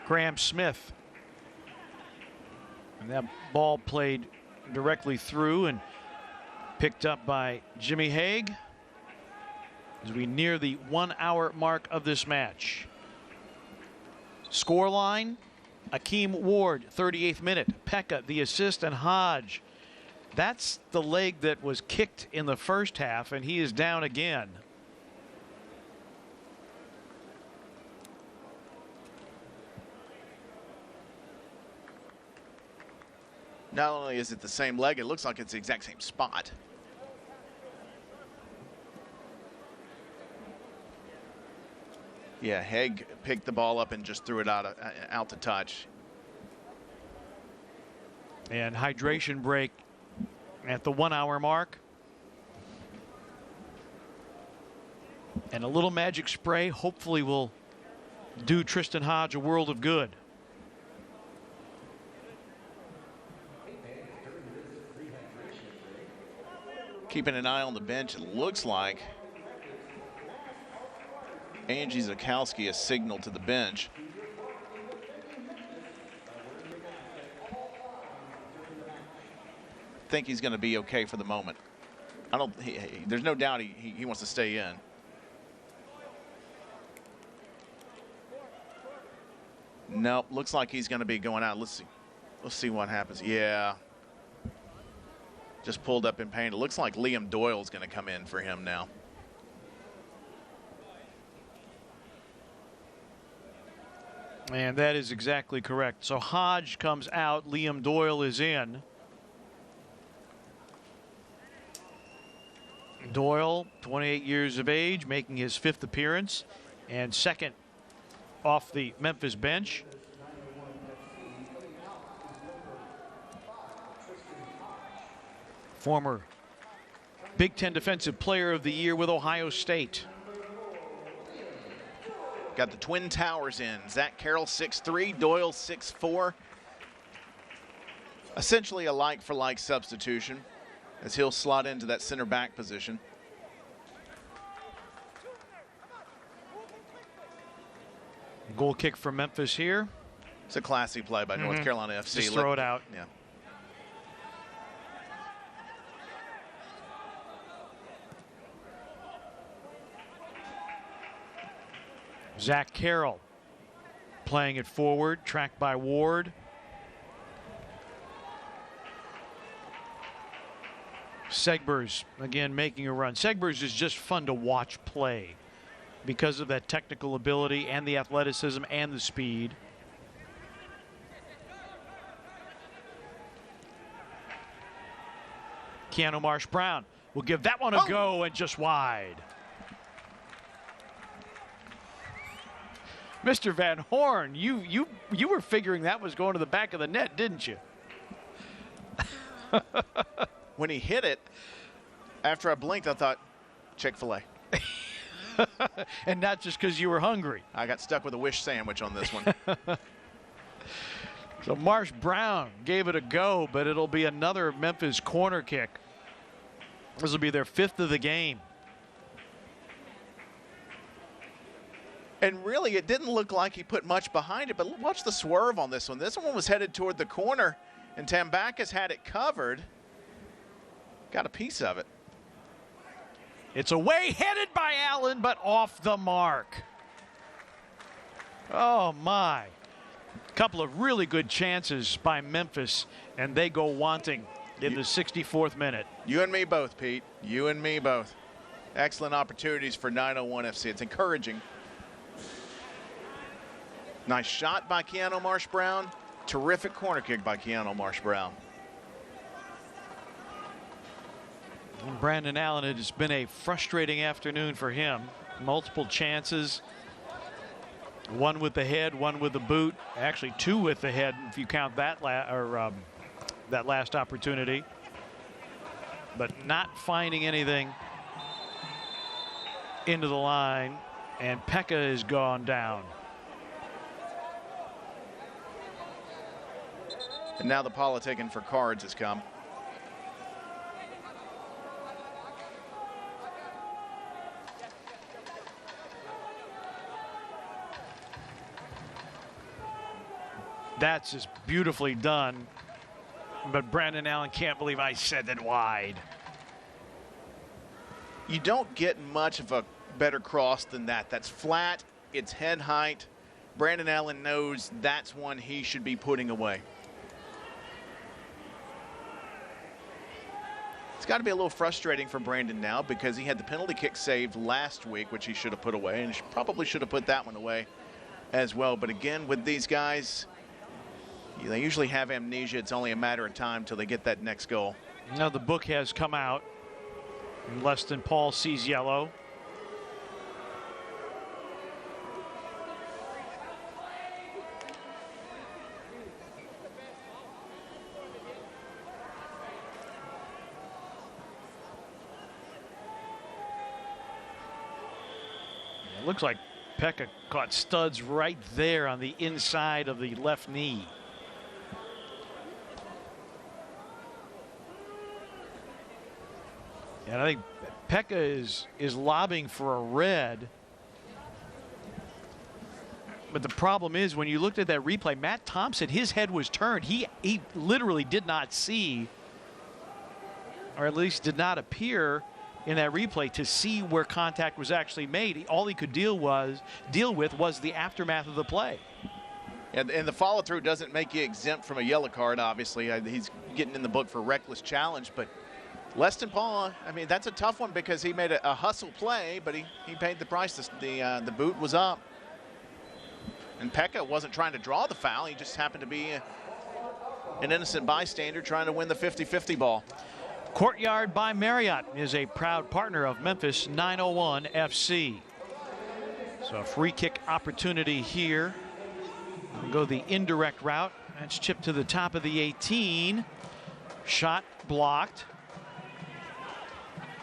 Graham Smith. And that ball played directly through and picked up by Jimmy Haig as we near the 1 hour mark of this match. Scoreline, Akeem Ward, 38th minute. Pekka, the assist, and Hodge. That's the leg that was kicked in the first half, and he is down again. Not only is it the same leg, it looks like it's the exact same spot. Yeah, Haig picked the ball up and just threw it out to touch. And hydration break at the 1 hour mark. And a little magic spray hopefully will do Tristan Hodge a world of good. Keeping an eye on the bench, it looks like Angie Zakowski has signaled to the bench. I think he's going to be okay for the moment. There's no doubt he wants to stay in. Nope, looks like he's going to be going out. Let's see what happens. Yeah. Just pulled up in pain. It looks like Liam Doyle is going to come in for him now. And that is exactly correct. So Hodge comes out, Liam Doyle is in. Doyle, 28 years of age, making his 5th appearance and 2nd off the Memphis bench. Former Big Ten Defensive Player of the Year with Ohio State. Got the Twin Towers in. Zach Carroll 6'3", Doyle 6'4". Essentially a like-for-like substitution as he'll slot into that center back position. Goal kick for Memphis here. It's a classy play by North Carolina FC. Just throw it out. Yeah. Zach Carroll playing it forward, tracked by Ward. Segbers again making a run. Segbers is just fun to watch play because of that technical ability and the athleticism and the speed. Keanu Marsh-Brown will give that one a go and just wide. Mr. Van Horn, you were figuring that was going to the back of the net, didn't you? When he hit it, after I blinked, I thought, Chick-fil-A. And not just because you were hungry. I got stuck with a wish sandwich on this one. So Marsh-Brown gave it a go, but it'll be another Memphis corner kick. This will be their 5th of the game. And really, it didn't look like he put much behind it, but watch the swerve on this one. This one was headed toward the corner, and Tambakis had it covered. Got a piece of it. It's away, headed by Allen, but off the mark. Oh, my. Couple of really good chances by Memphis, and they go wanting in the 64th minute. You and me both, Pete. You and me both. Excellent opportunities for 901 FC. It's encouraging. Nice shot by Keanu Marsh-Brown. Terrific corner kick by Keanu Marsh-Brown. Brandon Allen, it has been a frustrating afternoon for him. Multiple chances. One with the head, one with the boot. Actually, 2 with the head if you count that that last opportunity. But not finding anything into the line, and Pekka has gone down. And now the politicking for cards has come. That's just beautifully done. But Brandon Allen can't believe I said it wide. You don't get much of a better cross than that. That's flat. It's head height. Brandon Allen knows that's one he should be putting away. It's got to be a little frustrating for Brandon now because he had the penalty kick saved last week, which he should have put away, and probably should have put that one away as well. But again, with these guys, they usually have amnesia. It's only a matter of time till they get that next goal. Now the book has come out. And Leston Paul sees yellow. It looks like Pekka caught studs right there on the inside of the left knee. And I think Pekka is lobbying for a red. But the problem is when you looked at that replay, Matt Thompson, his head was turned. He literally did not see, or at least did not appear in that replay to see where contact was actually made. All he could deal with was the aftermath of the play. And the follow through doesn't make you exempt from a yellow card, obviously. He's getting in the book for reckless challenge, but Leston Paul, I mean, that's a tough one because he made a hustle play, but he paid the price. The boot was up. And Pekka wasn't trying to draw the foul. He just happened to be an innocent bystander trying to win the 50-50 ball. Courtyard by Marriott is a proud partner of Memphis 901 FC. So a free kick opportunity here. We'll go the indirect route. That's chipped to the top of the 18. Shot blocked.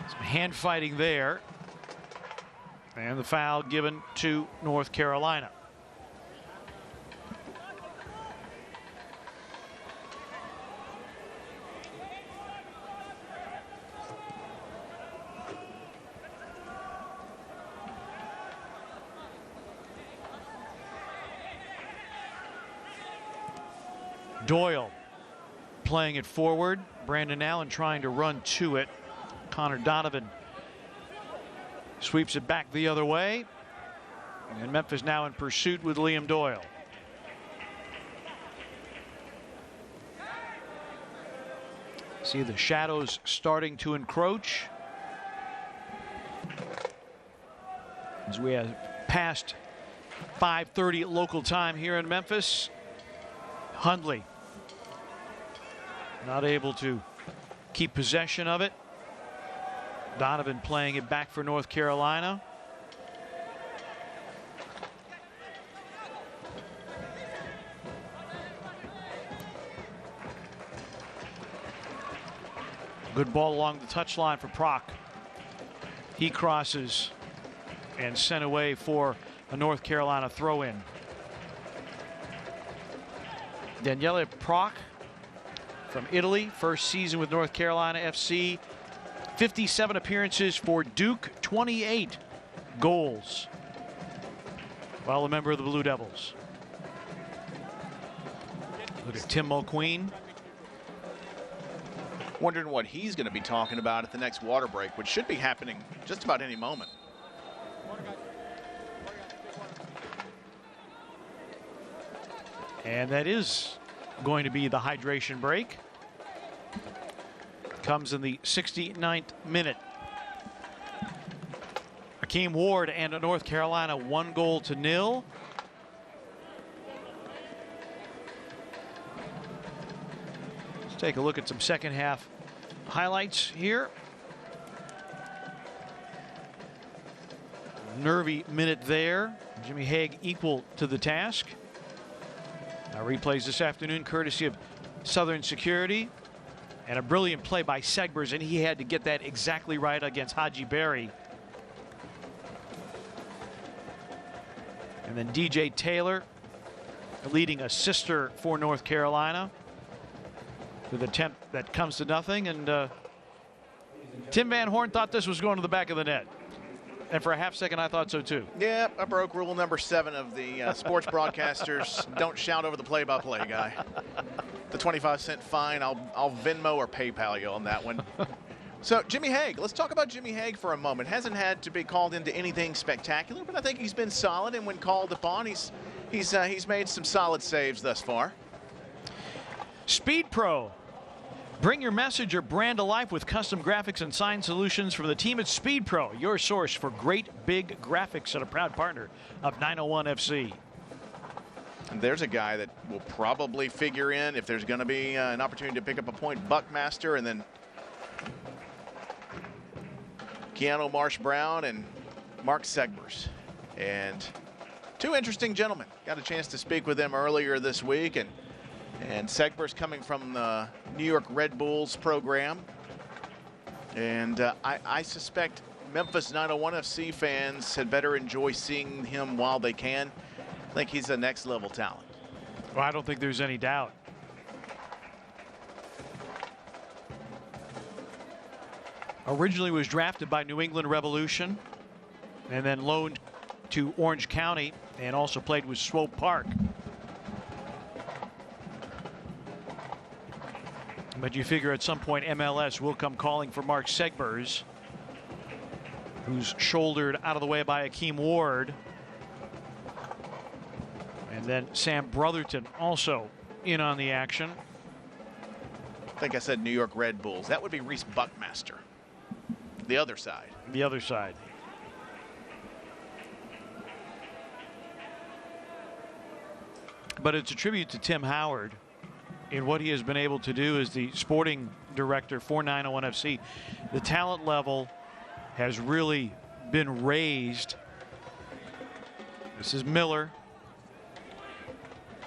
Some hand fighting there. And the foul given to North Carolina. Doyle playing it forward. Brandon Allen trying to run to it. Connor Donovan sweeps it back the other way. And Memphis now in pursuit with Liam Doyle. See the shadows starting to encroach as we have passed 5:30 local time here in Memphis. Hundley not able to keep possession of it. Donovan playing it back for North Carolina. Good ball along the touchline for Prock. He crosses and sent away for a North Carolina throw-in. Daniele Prock from Italy, first season with North Carolina FC. 57 appearances for Duke, 28 goals while a member of the Blue Devils. Look at Tim Mulqueen. Wondering what he's going to be talking about at the next water break, which should be happening just about any moment. And that is going to be the hydration break. Comes in the 69th minute. Hakeem Ward and North Carolina 1-0. Let's take a look at some second half highlights here. Nervy minute there. Jimmy Hague equal to the task. Now replays this afternoon courtesy of Southern Security. And a brilliant play by Segbers, and he had to get that exactly right against Haji Berry. And then DJ Taylor, a leading assister for North Carolina, with an attempt that comes to nothing. And Tim Van Horn thought this was going to the back of the net. And for a half second, I thought so too. Yeah, I broke rule number 7 of the sports broadcasters. Don't shout over the play-by-play guy. The 25-cent fine, I'll Venmo or PayPal you on that one. So Jimmy Hague, let's talk about Jimmy Hague for a moment. Hasn't had to be called into anything spectacular, but I think he's been solid. And when called upon, he's made some solid saves thus far. Speed Pro. Bring your message or brand to life with custom graphics and sign solutions from the team at Speed Pro, your source for great big graphics and a proud partner of 901 FC. And there's a guy that will probably figure in if there's going to be an opportunity to pick up a point. Buckmaster, and then Keanu Marsh-Brown and Mark Segbers. And two interesting gentlemen. Got a chance to speak with them earlier this week. And Segbers coming from the New York Red Bulls program. And I suspect Memphis 901 FC fans had better enjoy seeing him while they can. I think he's a next level talent. Well, I don't think there's any doubt. Originally was drafted by New England Revolution and then loaned to Orange County and also played with Swope Park. But you figure at some point MLS will come calling for Mark Segbers, who's shouldered out of the way by Hakeem Ward. And then Sam Brotherton also in on the action. I think I said New York Red Bulls. That would be Reese Buckmaster. The other side. The other side. But it's a tribute to Tim Howard in what he has been able to do as the sporting director for 901 FC. The talent level has really been raised This is Miller.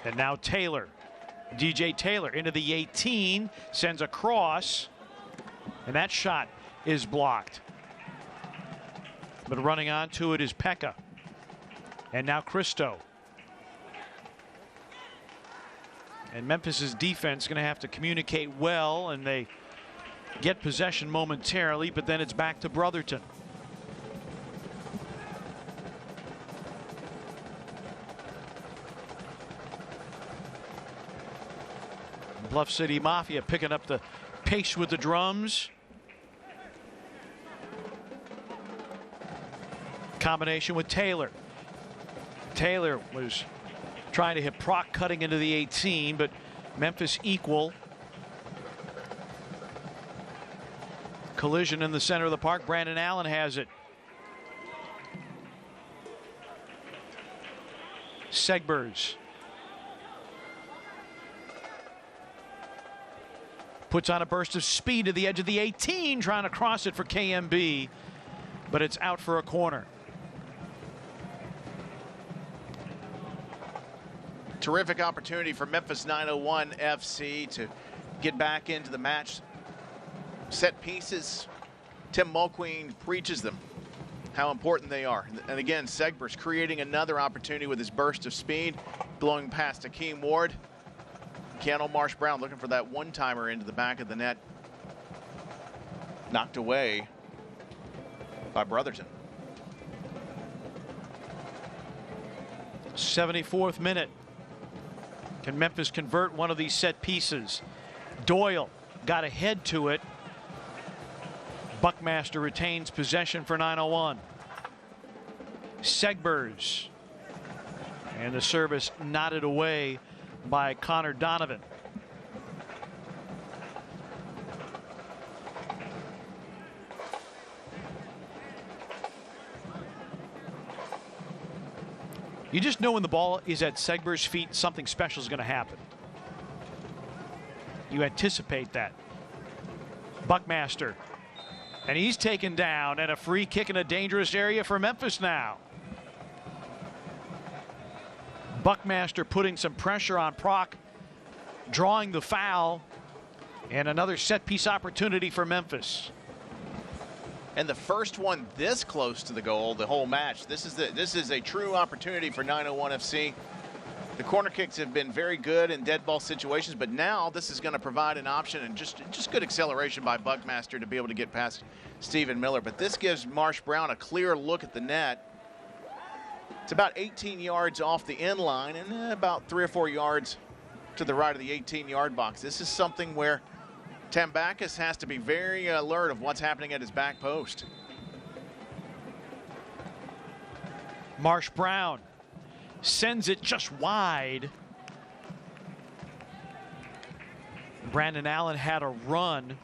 And now Taylor. DJ Taylor into the 18, sends a cross, and that shot is blocked. But running onto it is Pekka. And now Christo. And Memphis's defense is going to have to communicate well, and they get possession momentarily, but then it's back to Brotherton. Bluff City Mafia picking up the pace with the drums. Combination with Taylor. Taylor was trying to hit Proc cutting into the 18, but Memphis equal. Collision in the center of the park. Brandon Allen has it. Segbers puts on a burst of speed to the edge of the 18, trying to cross it for KMB, but it's out for a corner. Terrific opportunity for Memphis 901 FC to get back into the match. Set pieces, Tim Mulqueen preaches them, how important they are. And again, Segbers creating another opportunity with his burst of speed, blowing past Akeem Ward. Keanu Marsh-Brown looking for that one-timer into the back of the net. Knocked away by Brotherton. 74th minute. Can Memphis convert one of these set pieces? Doyle got ahead to it. Buckmaster retains possession for 901. Segbers. And the service knotted away by Connor Donovan. You just know when the ball is at Segbers' feet, something special is going to happen. You anticipate that. Buckmaster. And he's taken down, and a free kick in a dangerous area for Memphis now. Buckmaster putting some pressure on Proc, drawing the foul, and another set piece opportunity for Memphis. And the first one this close to the goal the whole match. This is a true opportunity for 901 FC. The corner kicks have been very good in dead ball situations, but now this is going to provide an option, and just good acceleration by Buckmaster to be able to get past Stephen Miller. But this gives Marsh-Brown a clear look at the net. It's about 18 yards off the end line and about 3 or 4 yards to the right of the 18-yard box. This is something where Tambakis has to be very alert of what's happening at his back post. Marsh-Brown sends it just wide. Brandon Allen had a run,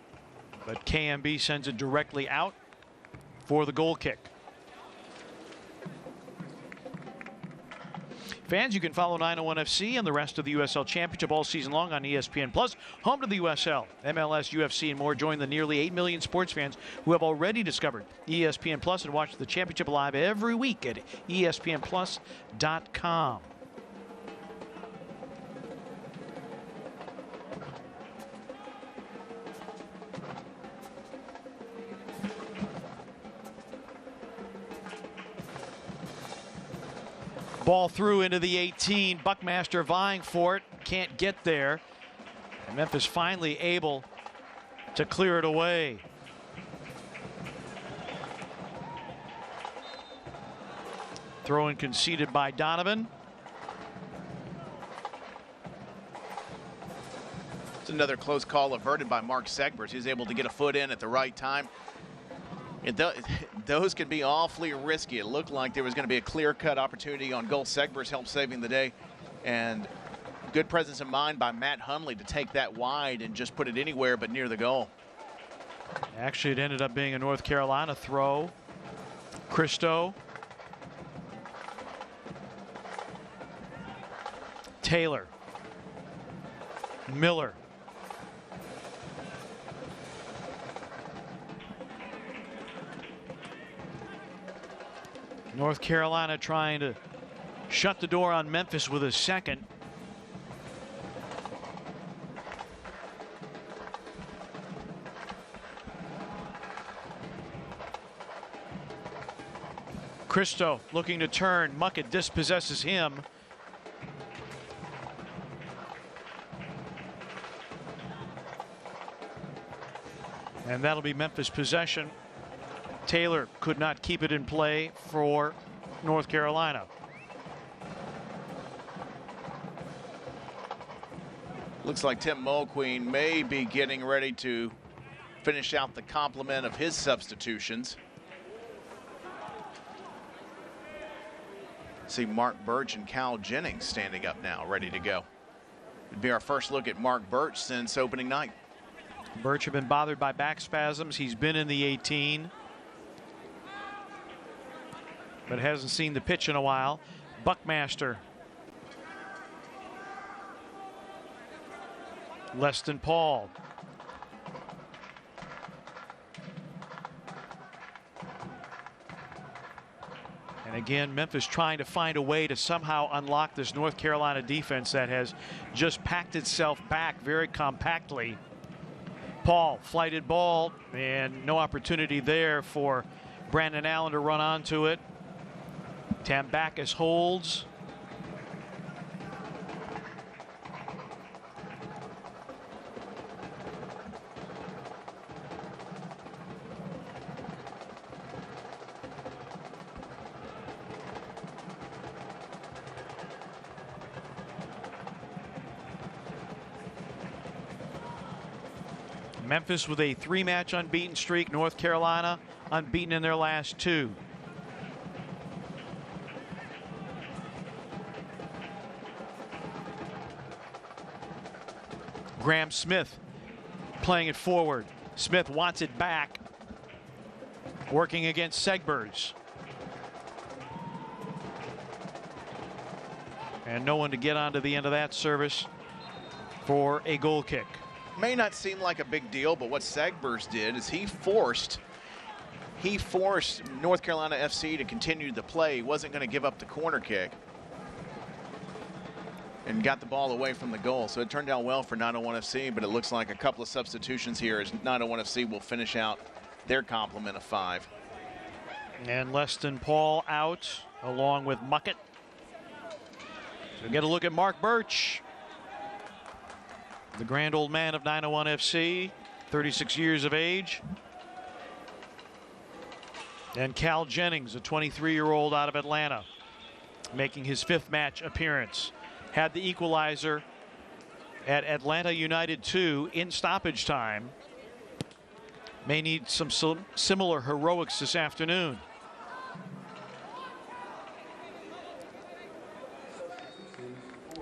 but KMB sends it directly out for the goal kick. Fans, you can follow 901 FC and the rest of the USL Championship all season long on ESPN Plus, home to the USL, MLS, UFC, and more. Join the nearly 8 million sports fans who have already discovered ESPN Plus and watch the championship live every week at ESPNplus.com. Ball through into the 18. Buckmaster vying for it. Can't get there. And Memphis finally able to clear it away. Throw in conceded by Donovan. It's another close call averted by Mark Segbers. He was able to get a foot in at the right time. Those can be awfully risky. It looked like there was going to be a clear-cut opportunity on goal. Segbers helped saving the day. And good presence of mind by Matt Hunley to take that wide and just put it anywhere but near the goal. Actually, it ended up being a North Carolina throw. Christo. Taylor. Miller. North Carolina trying to shut the door on Memphis with a second. Cristo looking to turn. Muckett dispossesses him. And that'll be Memphis possession. Taylor could not keep it in play for North Carolina. Looks like Tim Mulqueen may be getting ready to finish out the complement of his substitutions. See Mark Birch and Cal Jennings standing up now, ready to go. It'd be our first look at Mark Birch since opening night. Birch had been bothered by back spasms. He's been in the 18, but hasn't seen the pitch in a while. Buckmaster. Leston Paul. And again, Memphis trying to find a way to somehow unlock this North Carolina defense that has just packed itself back very compactly. Paul, flighted ball, and no opportunity there for Brandon Allen to run onto it. Tambakis holds. Memphis with a 3-match unbeaten streak. North Carolina unbeaten in their last 2. Graham Smith playing it forward. Smith wants it back. Working against Segbers. And no one to get onto the end of that service for a goal kick. May not seem like a big deal, but what Segbers did is he forced North Carolina FC to continue the play. He wasn't going to give up the corner kick and got the ball away from the goal. So it turned out well for 901 FC, but it looks like a couple of substitutions here as 901 FC will finish out their complement of 5. And Leston Paul out along with Muckett. So get a look at Mark Birch, the grand old man of 901 FC, 36 years of age. And Cal Jennings, a 23-year-old out of Atlanta, making his 5th match appearance. Had the equalizer at Atlanta United 2 in stoppage time. May need some similar heroics this afternoon.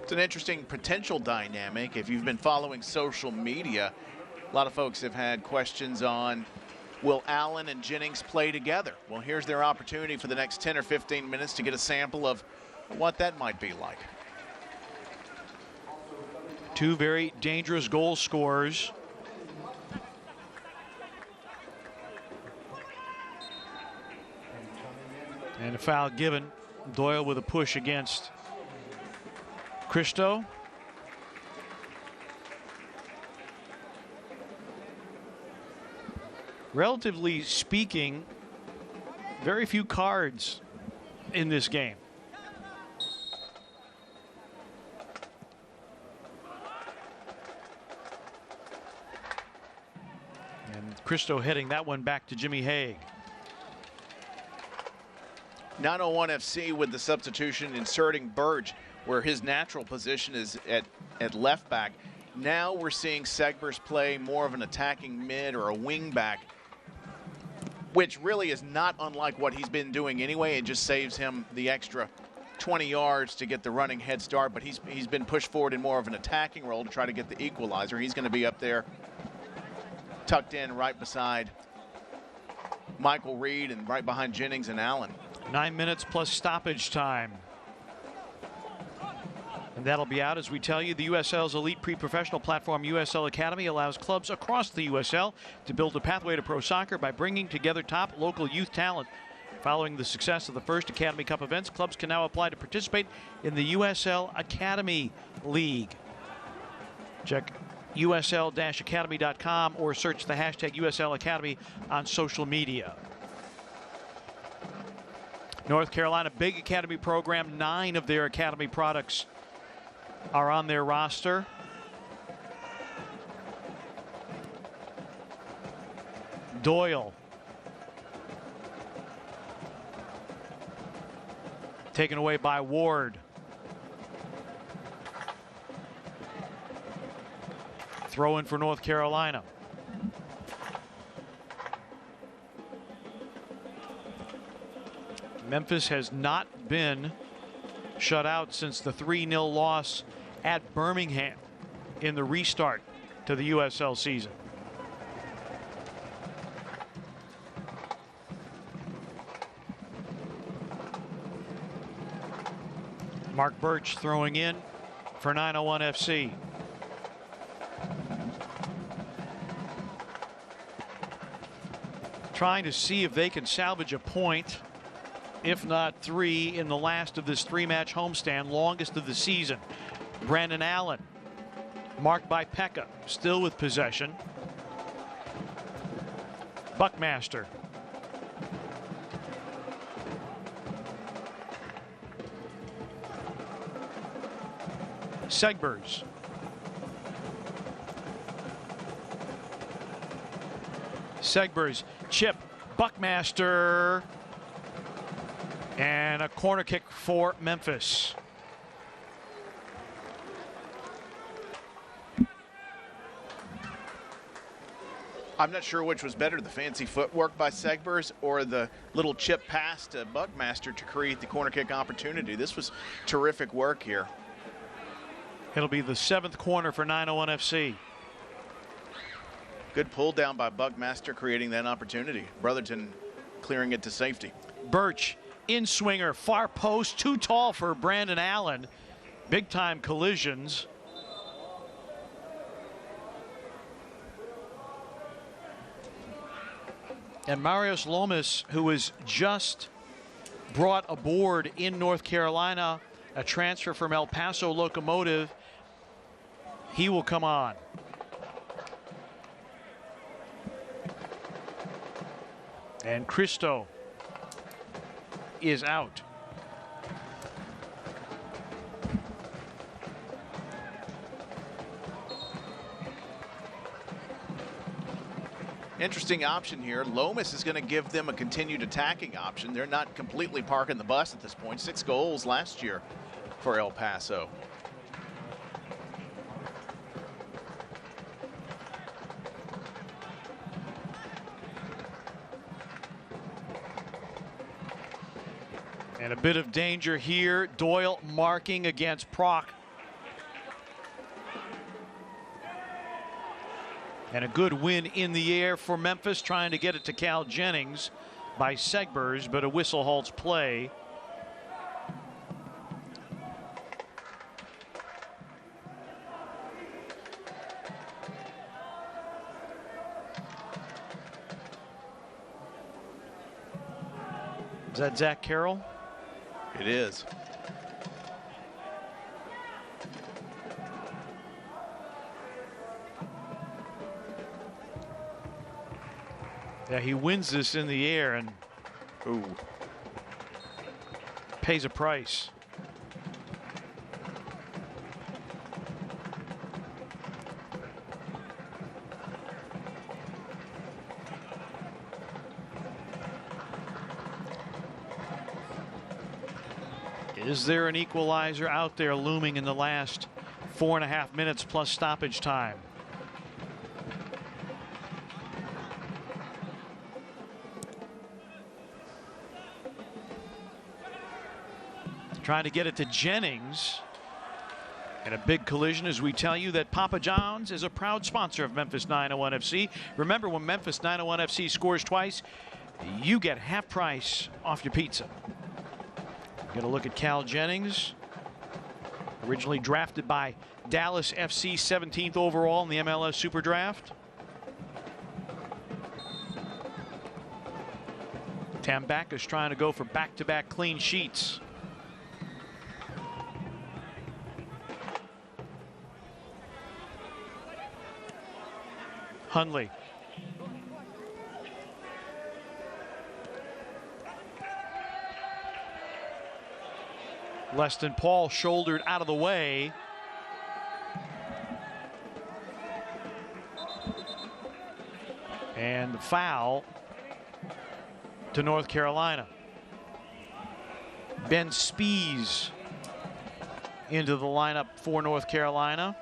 It's an interesting potential dynamic. If you've been following social media, a lot of folks have had questions on, will Allen and Jennings play together? Well, here's their opportunity for the next 10 or 15 minutes to get a sample of what that might be like. 2 very dangerous goal scorers. And a foul given. Doyle with a push against Cristo. Relatively speaking, very few cards in this game. And Cristo heading that one back to Jimmy Haig. 901 FC with the substitution inserting Burge where his natural position is at left back. Now we're seeing Segbers play more of an attacking mid or a wing back, which really is not unlike what he's been doing anyway. It just saves him the extra 20 yards to get the running head start, but he's been pushed forward in more of an attacking role to try to get the equalizer. He's going to be up there tucked in right beside Michael Reed and right behind Jennings and Allen. 9 minutes plus stoppage time. And that'll be out as we tell you the USL's elite pre-professional platform USL Academy allows clubs across the USL to build a pathway to pro soccer by bringing together top local youth talent Following the success of the first Academy Cup events, clubs can now apply to participate in the USL Academy League. Check usl-academy.com or search the hashtag USL Academy on social media. North Carolina, big academy program. 9 of their academy products are on their roster. Doyle taken away by Ward. Throw in for North Carolina. Memphis has not been shut out since the 3-0 loss at Birmingham in the restart to the USL season. Mark Birch throwing in for 901 FC. Trying to see if they can salvage a point, if not 3, in the last of this 3-match homestand, longest of the season. Brandon Allen, marked by Pekka, still with possession. Buckmaster. Segbers. Segbers, chip, Buckmaster, and a corner kick for Memphis. I'm not sure which was better, the fancy footwork by Segbers or the little chip pass to Buckmaster to create the corner kick opportunity. This was terrific work here. It'll be the 7th corner for 901 FC. Good pull down by Buckmaster, creating that opportunity. Brotherton clearing it to safety. Birch, in swinger, far post, too tall for Brandon Allen. Big time collisions. And Marius Lomas, who was just brought aboard in North Carolina, a transfer from El Paso Locomotive, he will come on. And Cristo is out. Interesting option here. Lomas is going to give them a continued attacking option. They're not completely parking the bus at this point. 6 goals last year for El Paso. And a bit of danger here. Doyle marking against Proc. And a good win in the air for Memphis, trying to get it to Cal Jennings by Segbers, but a whistle halts play. Is that Zach Carroll? It is. Yeah, he wins this in the air and pays a price. Is there an equalizer out there looming in the last 4.5 minutes plus stoppage time? Trying to get it to Jennings. And a big collision as we tell you that Papa John's is a proud sponsor of Memphis 901 FC. Remember, when Memphis 901 FC scores twice, you get half price off your pizza. Going to look at Cal Jennings, originally drafted by Dallas FC, 17th overall in the MLS Super Draft. Tambaka's trying to go for back-to-back clean sheets. Hundley. Leston Paul shouldered out of the way. And the foul to North Carolina. Ben Spees into the lineup for North Carolina.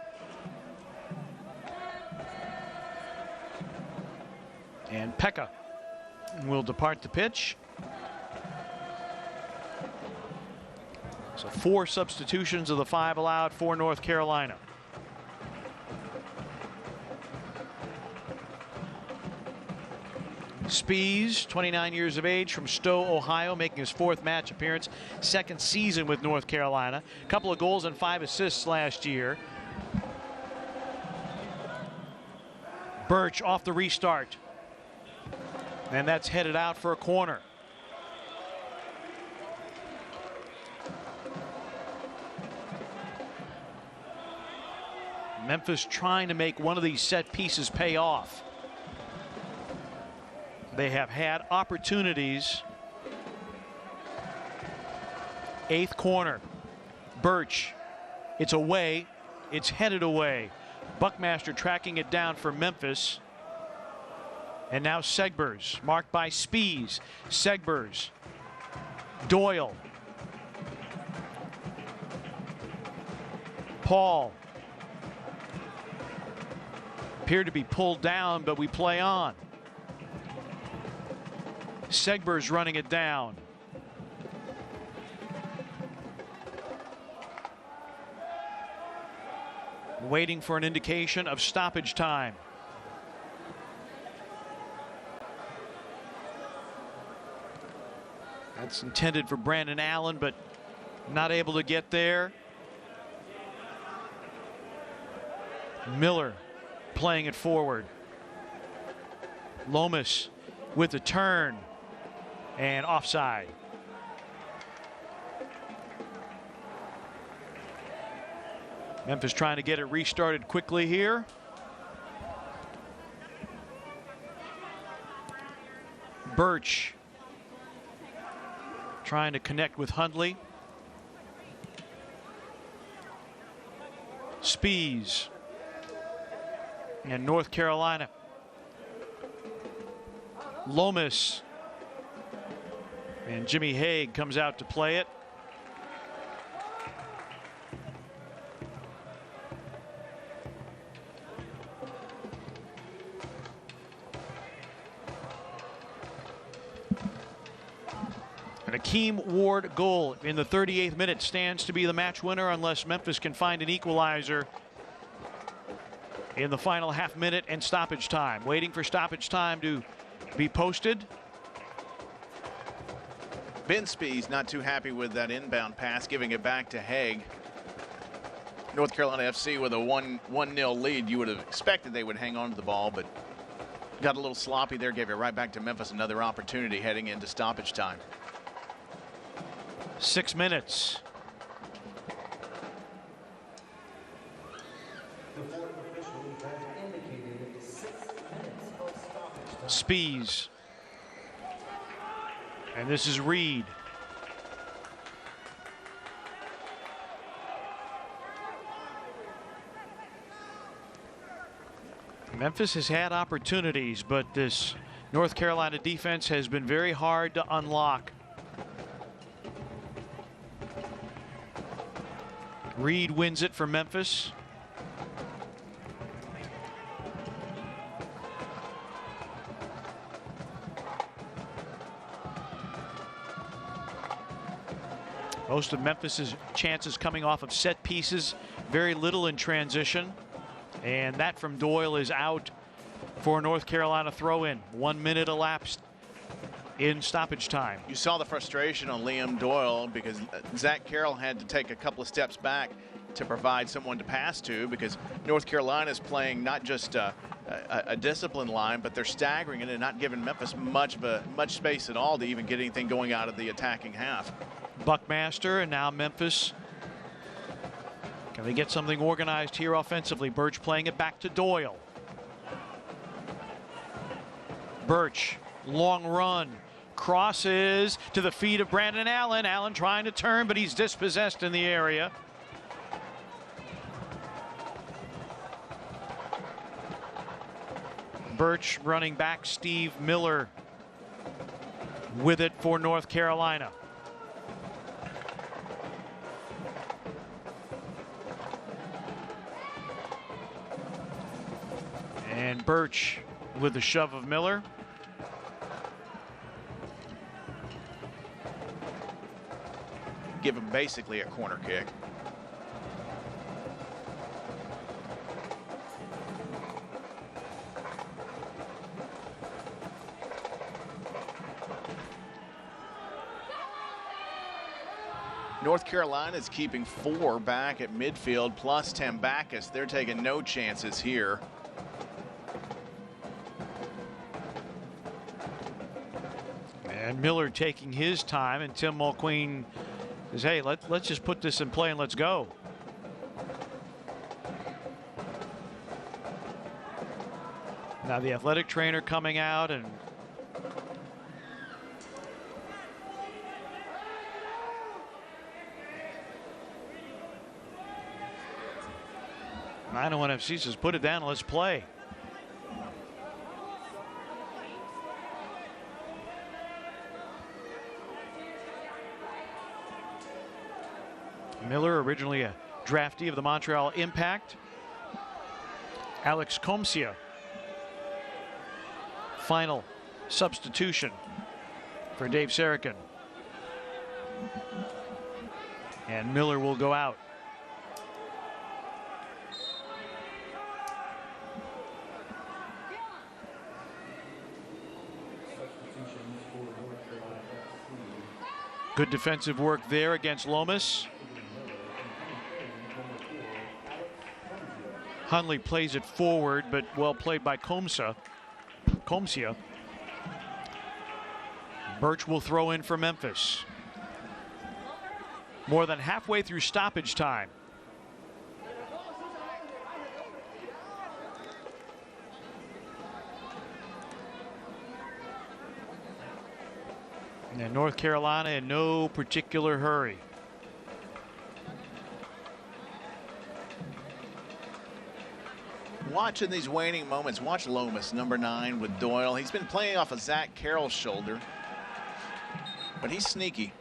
And Pekka will depart the pitch. So 4 substitutions of the 5 allowed for North Carolina. Spees, 29 years of age, from Stowe, Ohio, making his 4th match appearance, 2nd season with North Carolina. A couple of goals and 5 assists last year. Birch off the restart. And that's headed out for a corner. Memphis trying to make one of these set pieces pay off. They have had opportunities. 8th corner. Birch. It's away. It's headed away. Buckmaster tracking it down for Memphis. And now Segbers, marked by Spees. Segbers. Doyle. Paul. Appeared to be pulled down, but we play on. Segbers running it down. Waiting for an indication of stoppage time. That's intended for Brandon Allen, but not able to get there. Miller playing it forward. Lomas with the turn and offside. Memphis trying to get it restarted quickly here. Birch trying to connect with Hundley. Spees. And North Carolina. Lomas. And Jimmy Haig comes out to play it. An Akeem Ward goal in the 38th minute stands to be the match winner unless Memphis can find an equalizer in the final half minute and stoppage time. Waiting for stoppage time to be posted. Ben Spees not too happy with that inbound pass, giving it back to Haig. North Carolina FC with a 1-0 lead. You would have expected they would hang on to the ball, but got a little sloppy there, gave it right back to Memphis. Another opportunity heading into stoppage time. 6 minutes. Spees. And this is Reed. Memphis has had opportunities, but this North Carolina defense has been very hard to unlock. Reed wins it for Memphis. Most of Memphis's chances coming off of set pieces, very little in transition. And that from Doyle is out for a North Carolina throw-in. 1 minute elapsed in stoppage time. You saw the frustration on Liam Doyle because Zach Carroll had to take a couple of steps back. to provide someone to pass to, because North Carolina is playing not just a discipline line, but they're staggering it and not giving Memphis much space at all to even get anything going out of the attacking half. Buckmaster, and now Memphis. Can they get something organized here offensively? Birch playing it back to Doyle. Birch, long run, crosses to the feet of Brandon Allen. Allen trying to turn, but he's dispossessed in the area. Birch running back, Steve Miller with it for North Carolina. And Birch with the shove of Miller. Give him basically a corner kick. North Carolina is keeping 4 back at midfield, plus Tambakis. They're taking no chances here. And Miller taking his time, and Tim Mulqueen says, hey, let's just put this in play and let's go. Now the athletic trainer coming out, and #91 FC says put it down and let's play. Miller, originally a draftee of the Montreal Impact. Alex Comsia, final substitution for Dave Sarakin. And Miller will go out. Good defensive work there against Lomas. Hundley plays it forward, but well played by Comsia. Birch will throw in for Memphis. More than halfway through stoppage time. And North Carolina in no particular hurry. Watching these waning moments, watch Lomas, #9 with Doyle. He's been playing off of Zach Carroll's shoulder, but he's sneaky.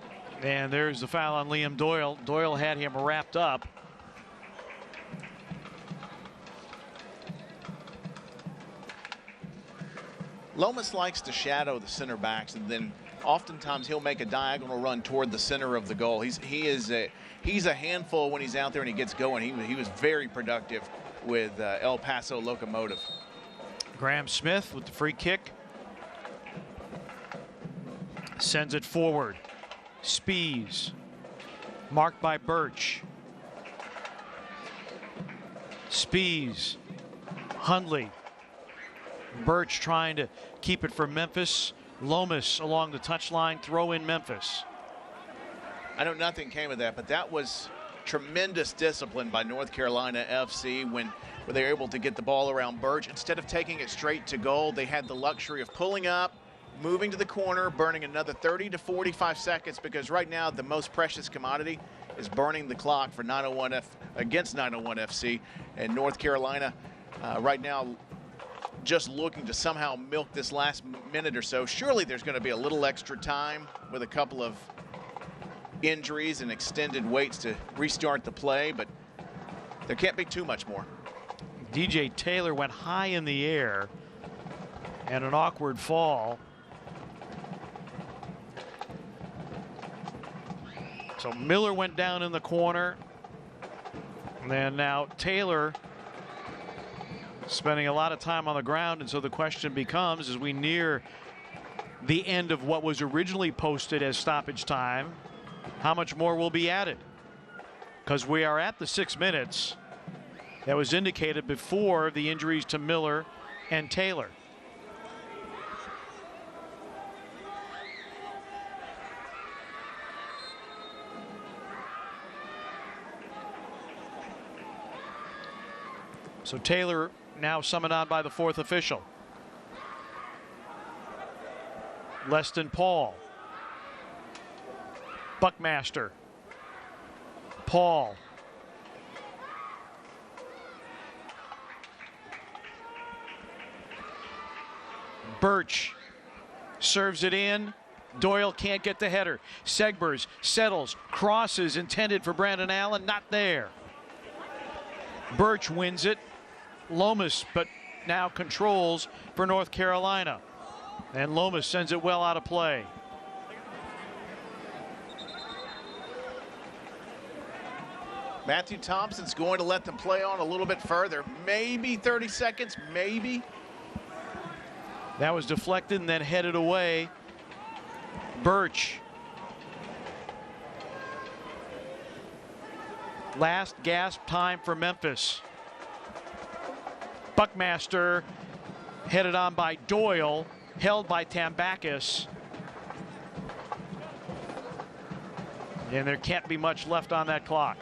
And there's the foul on Liam Doyle. Doyle had him wrapped up. Lomas likes to shadow the center backs, and then oftentimes he'll make a diagonal run toward the center of the goal. He's a handful when he's out there and he gets going. He was very productive with El Paso Locomotive. Graham Smith with the free kick. Sends it forward. Spees. Marked by Birch. Spees. Hundley. Birch trying to keep it for Memphis. Lomas along the touchline. Throw in Memphis. I know nothing came of that, but that was tremendous discipline by North Carolina FC when they were able to get the ball around Birch. Instead of taking it straight to goal, they had the luxury of pulling up, moving to the corner, burning another 30 to 45 seconds, because right now the most precious commodity is burning the clock for against 901 FC. And North Carolina right now just looking to somehow milk this last minute or so. Surely there's going to be a little extra time with a couple of injuries and extended waits to restart the play, but there can't be too much more. DJ Taylor went high in the air and an awkward fall. So Miller went down in the corner, and then now Taylor spending a lot of time on the ground. And so the question becomes, as we near the end of what was originally posted as stoppage time, how much more will be added? because we are at the 6 minutes that was indicated before the injuries to Miller and Taylor. So Taylor now summoned on by the 4th official. Leston Paul. Buckmaster. Paul. Birch serves it in. Doyle can't get the header. Segbers settles, crosses intended for Brandon Allen, not there. Birch wins it. Lomas, but now controls for North Carolina. And Lomas sends it well out of play. Matthew Thompson's going to let them play on a little bit further. Maybe 30 seconds, maybe. That was deflected and then headed away. Birch. Last gasp time for Memphis. Buckmaster headed on by Doyle, held by Tambakis. And there can't be much left on that clock.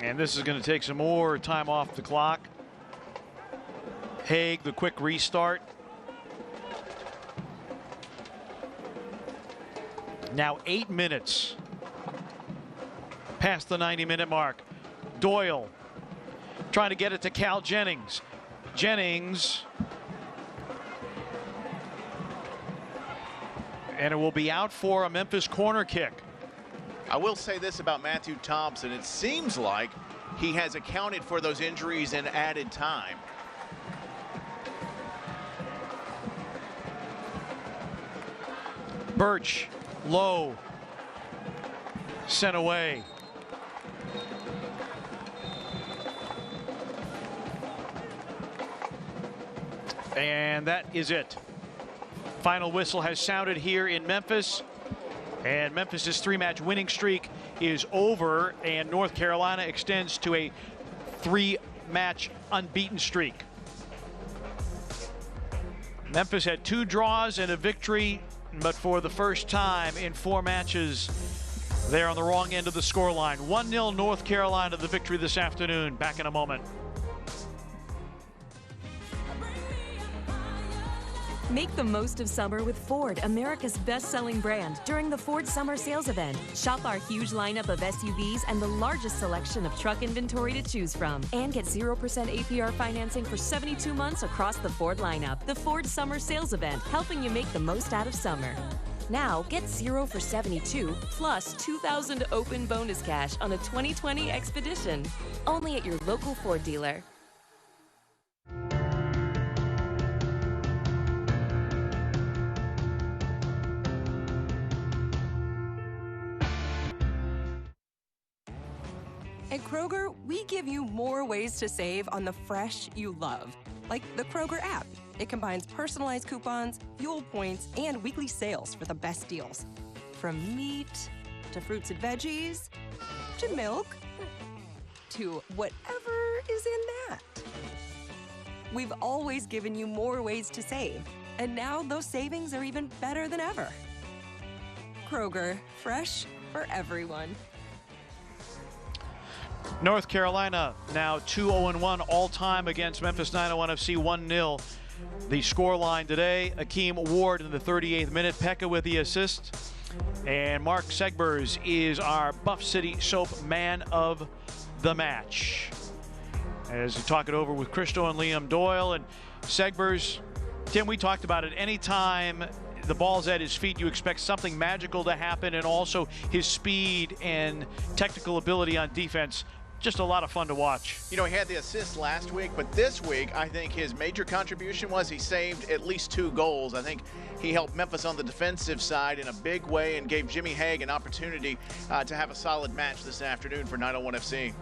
And this is going to take some more time off the clock. Haig, the quick restart. Now 8 minutes past the 90-minute mark. Doyle trying to get it to Cal Jennings. Jennings. And it will be out for a Memphis corner kick. I will say this about Matthew Thompson. It seems like he has accounted for those injuries in added time. Birch, low, sent away. And that is it. Final whistle has sounded here in Memphis. And Memphis's 3-match winning streak is over, and North Carolina extends to a 3-match unbeaten streak. Memphis had 2 draws and a victory, but for the first time in 4 matches, they're on the wrong end of the scoreline. 1-0 North Carolina, the victory this afternoon. Back in a moment. Make the most of summer with Ford, America's best-selling brand, during the Ford Summer Sales Event. Shop our huge lineup of SUVs and the largest selection of truck inventory to choose from. And get 0% APR financing for 72 months across the Ford lineup. The Ford Summer Sales Event, helping you make the most out of summer. Now, get 0 for 72, plus $2,000 open bonus cash on a 2020 Expedition. Only at your local Ford dealer. At Kroger, we give you more ways to save on the fresh you love. Like the Kroger app. It combines personalized coupons, fuel points, and weekly sales for the best deals. From meat, to fruits and veggies, to milk, to whatever is in that. We've always given you more ways to save, and now those savings are even better than ever. Kroger, fresh for everyone. North Carolina now 2-0-1 all-time against Memphis 901 FC 1-0. The scoreline today, Akeem Ward in the 38th minute, Pekka with the assist. And Mark Segbers is our Buff City Soap man of the match. As we talk it over with Christo and Liam Doyle and Segbers, Tim, we talked about it. Anytime the ball's at his feet, you expect something magical to happen, and also his speed and technical ability on defense just a lot of fun to watch. You know, he had the assist last week, but this week, I think his major contribution was he saved at least 2 goals. I think he helped Memphis on the defensive side in a big way and gave Jimmy Haig an opportunity to have a solid match this afternoon for 901 FC.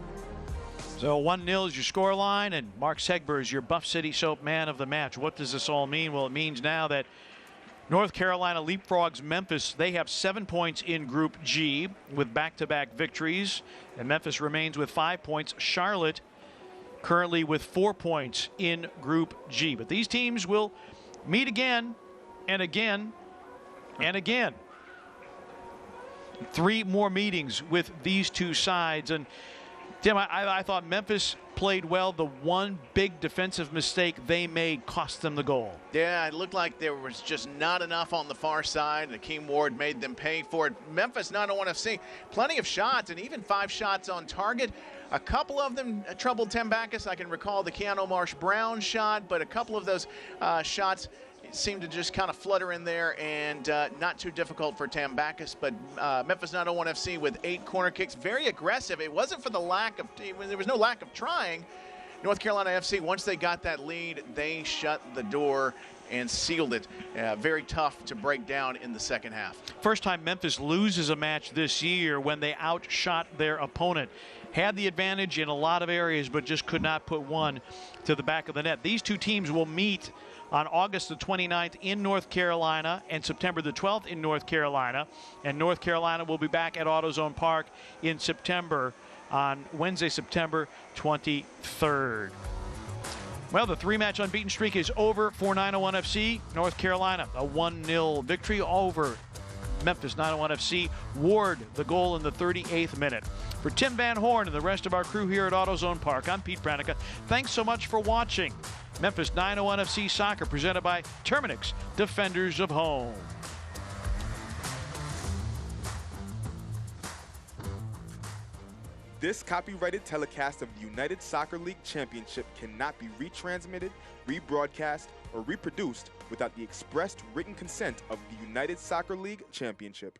So 1-0 is your score line, and Mark Segber is your Buff City Soap man of the match. What does this all mean? Well, it means now that North Carolina leapfrogs Memphis. They have 7 points in Group G with back-to-back victories, and Memphis remains with 5 points. Charlotte currently with 4 points in Group G. But these teams will meet again and again and again. 3 more meetings with these two sides. And Tim, I thought Memphis played well. The one big defensive mistake they made cost them the goal. Yeah, it looked like there was just not enough on the far side. Akeem Ward made them pay for it. Memphis 901 FC, plenty of shots and even 5 shots on target. A couple of them troubled Tim Backus. I can recall the Keanu Marsh-Brown shot, but a couple of those shots seemed to just kind of flutter in there and not too difficult for Tam Backus. But Memphis 901 FC with 8 corner kicks, very aggressive. It wasn't for the lack of, there was no lack of trying. North Carolina FC, once they got that lead, they shut the door and sealed it. Very tough to break down in the second half. First time Memphis loses a match this year when they outshot their opponent. Had the advantage in a lot of areas, but just could not put one to the back of the net. These two teams will meet on August the 29th in North Carolina and September the 12th in North Carolina. And North Carolina will be back at AutoZone Park in September, on Wednesday, September 23rd. Well, the 3-match unbeaten streak is over for 901 FC. North Carolina, a 1-0 victory over Memphis 901 FC. Ward, the goal in the 38th minute. For Tim Van Horn and the rest of our crew here at AutoZone Park, I'm Pete Pranica. Thanks so much for watching Memphis 901 FC Soccer, presented by Terminix, Defenders of Home. This copyrighted telecast of the United Soccer League Championship cannot be retransmitted, rebroadcast, or reproduced without the expressed written consent of the United Soccer League Championship.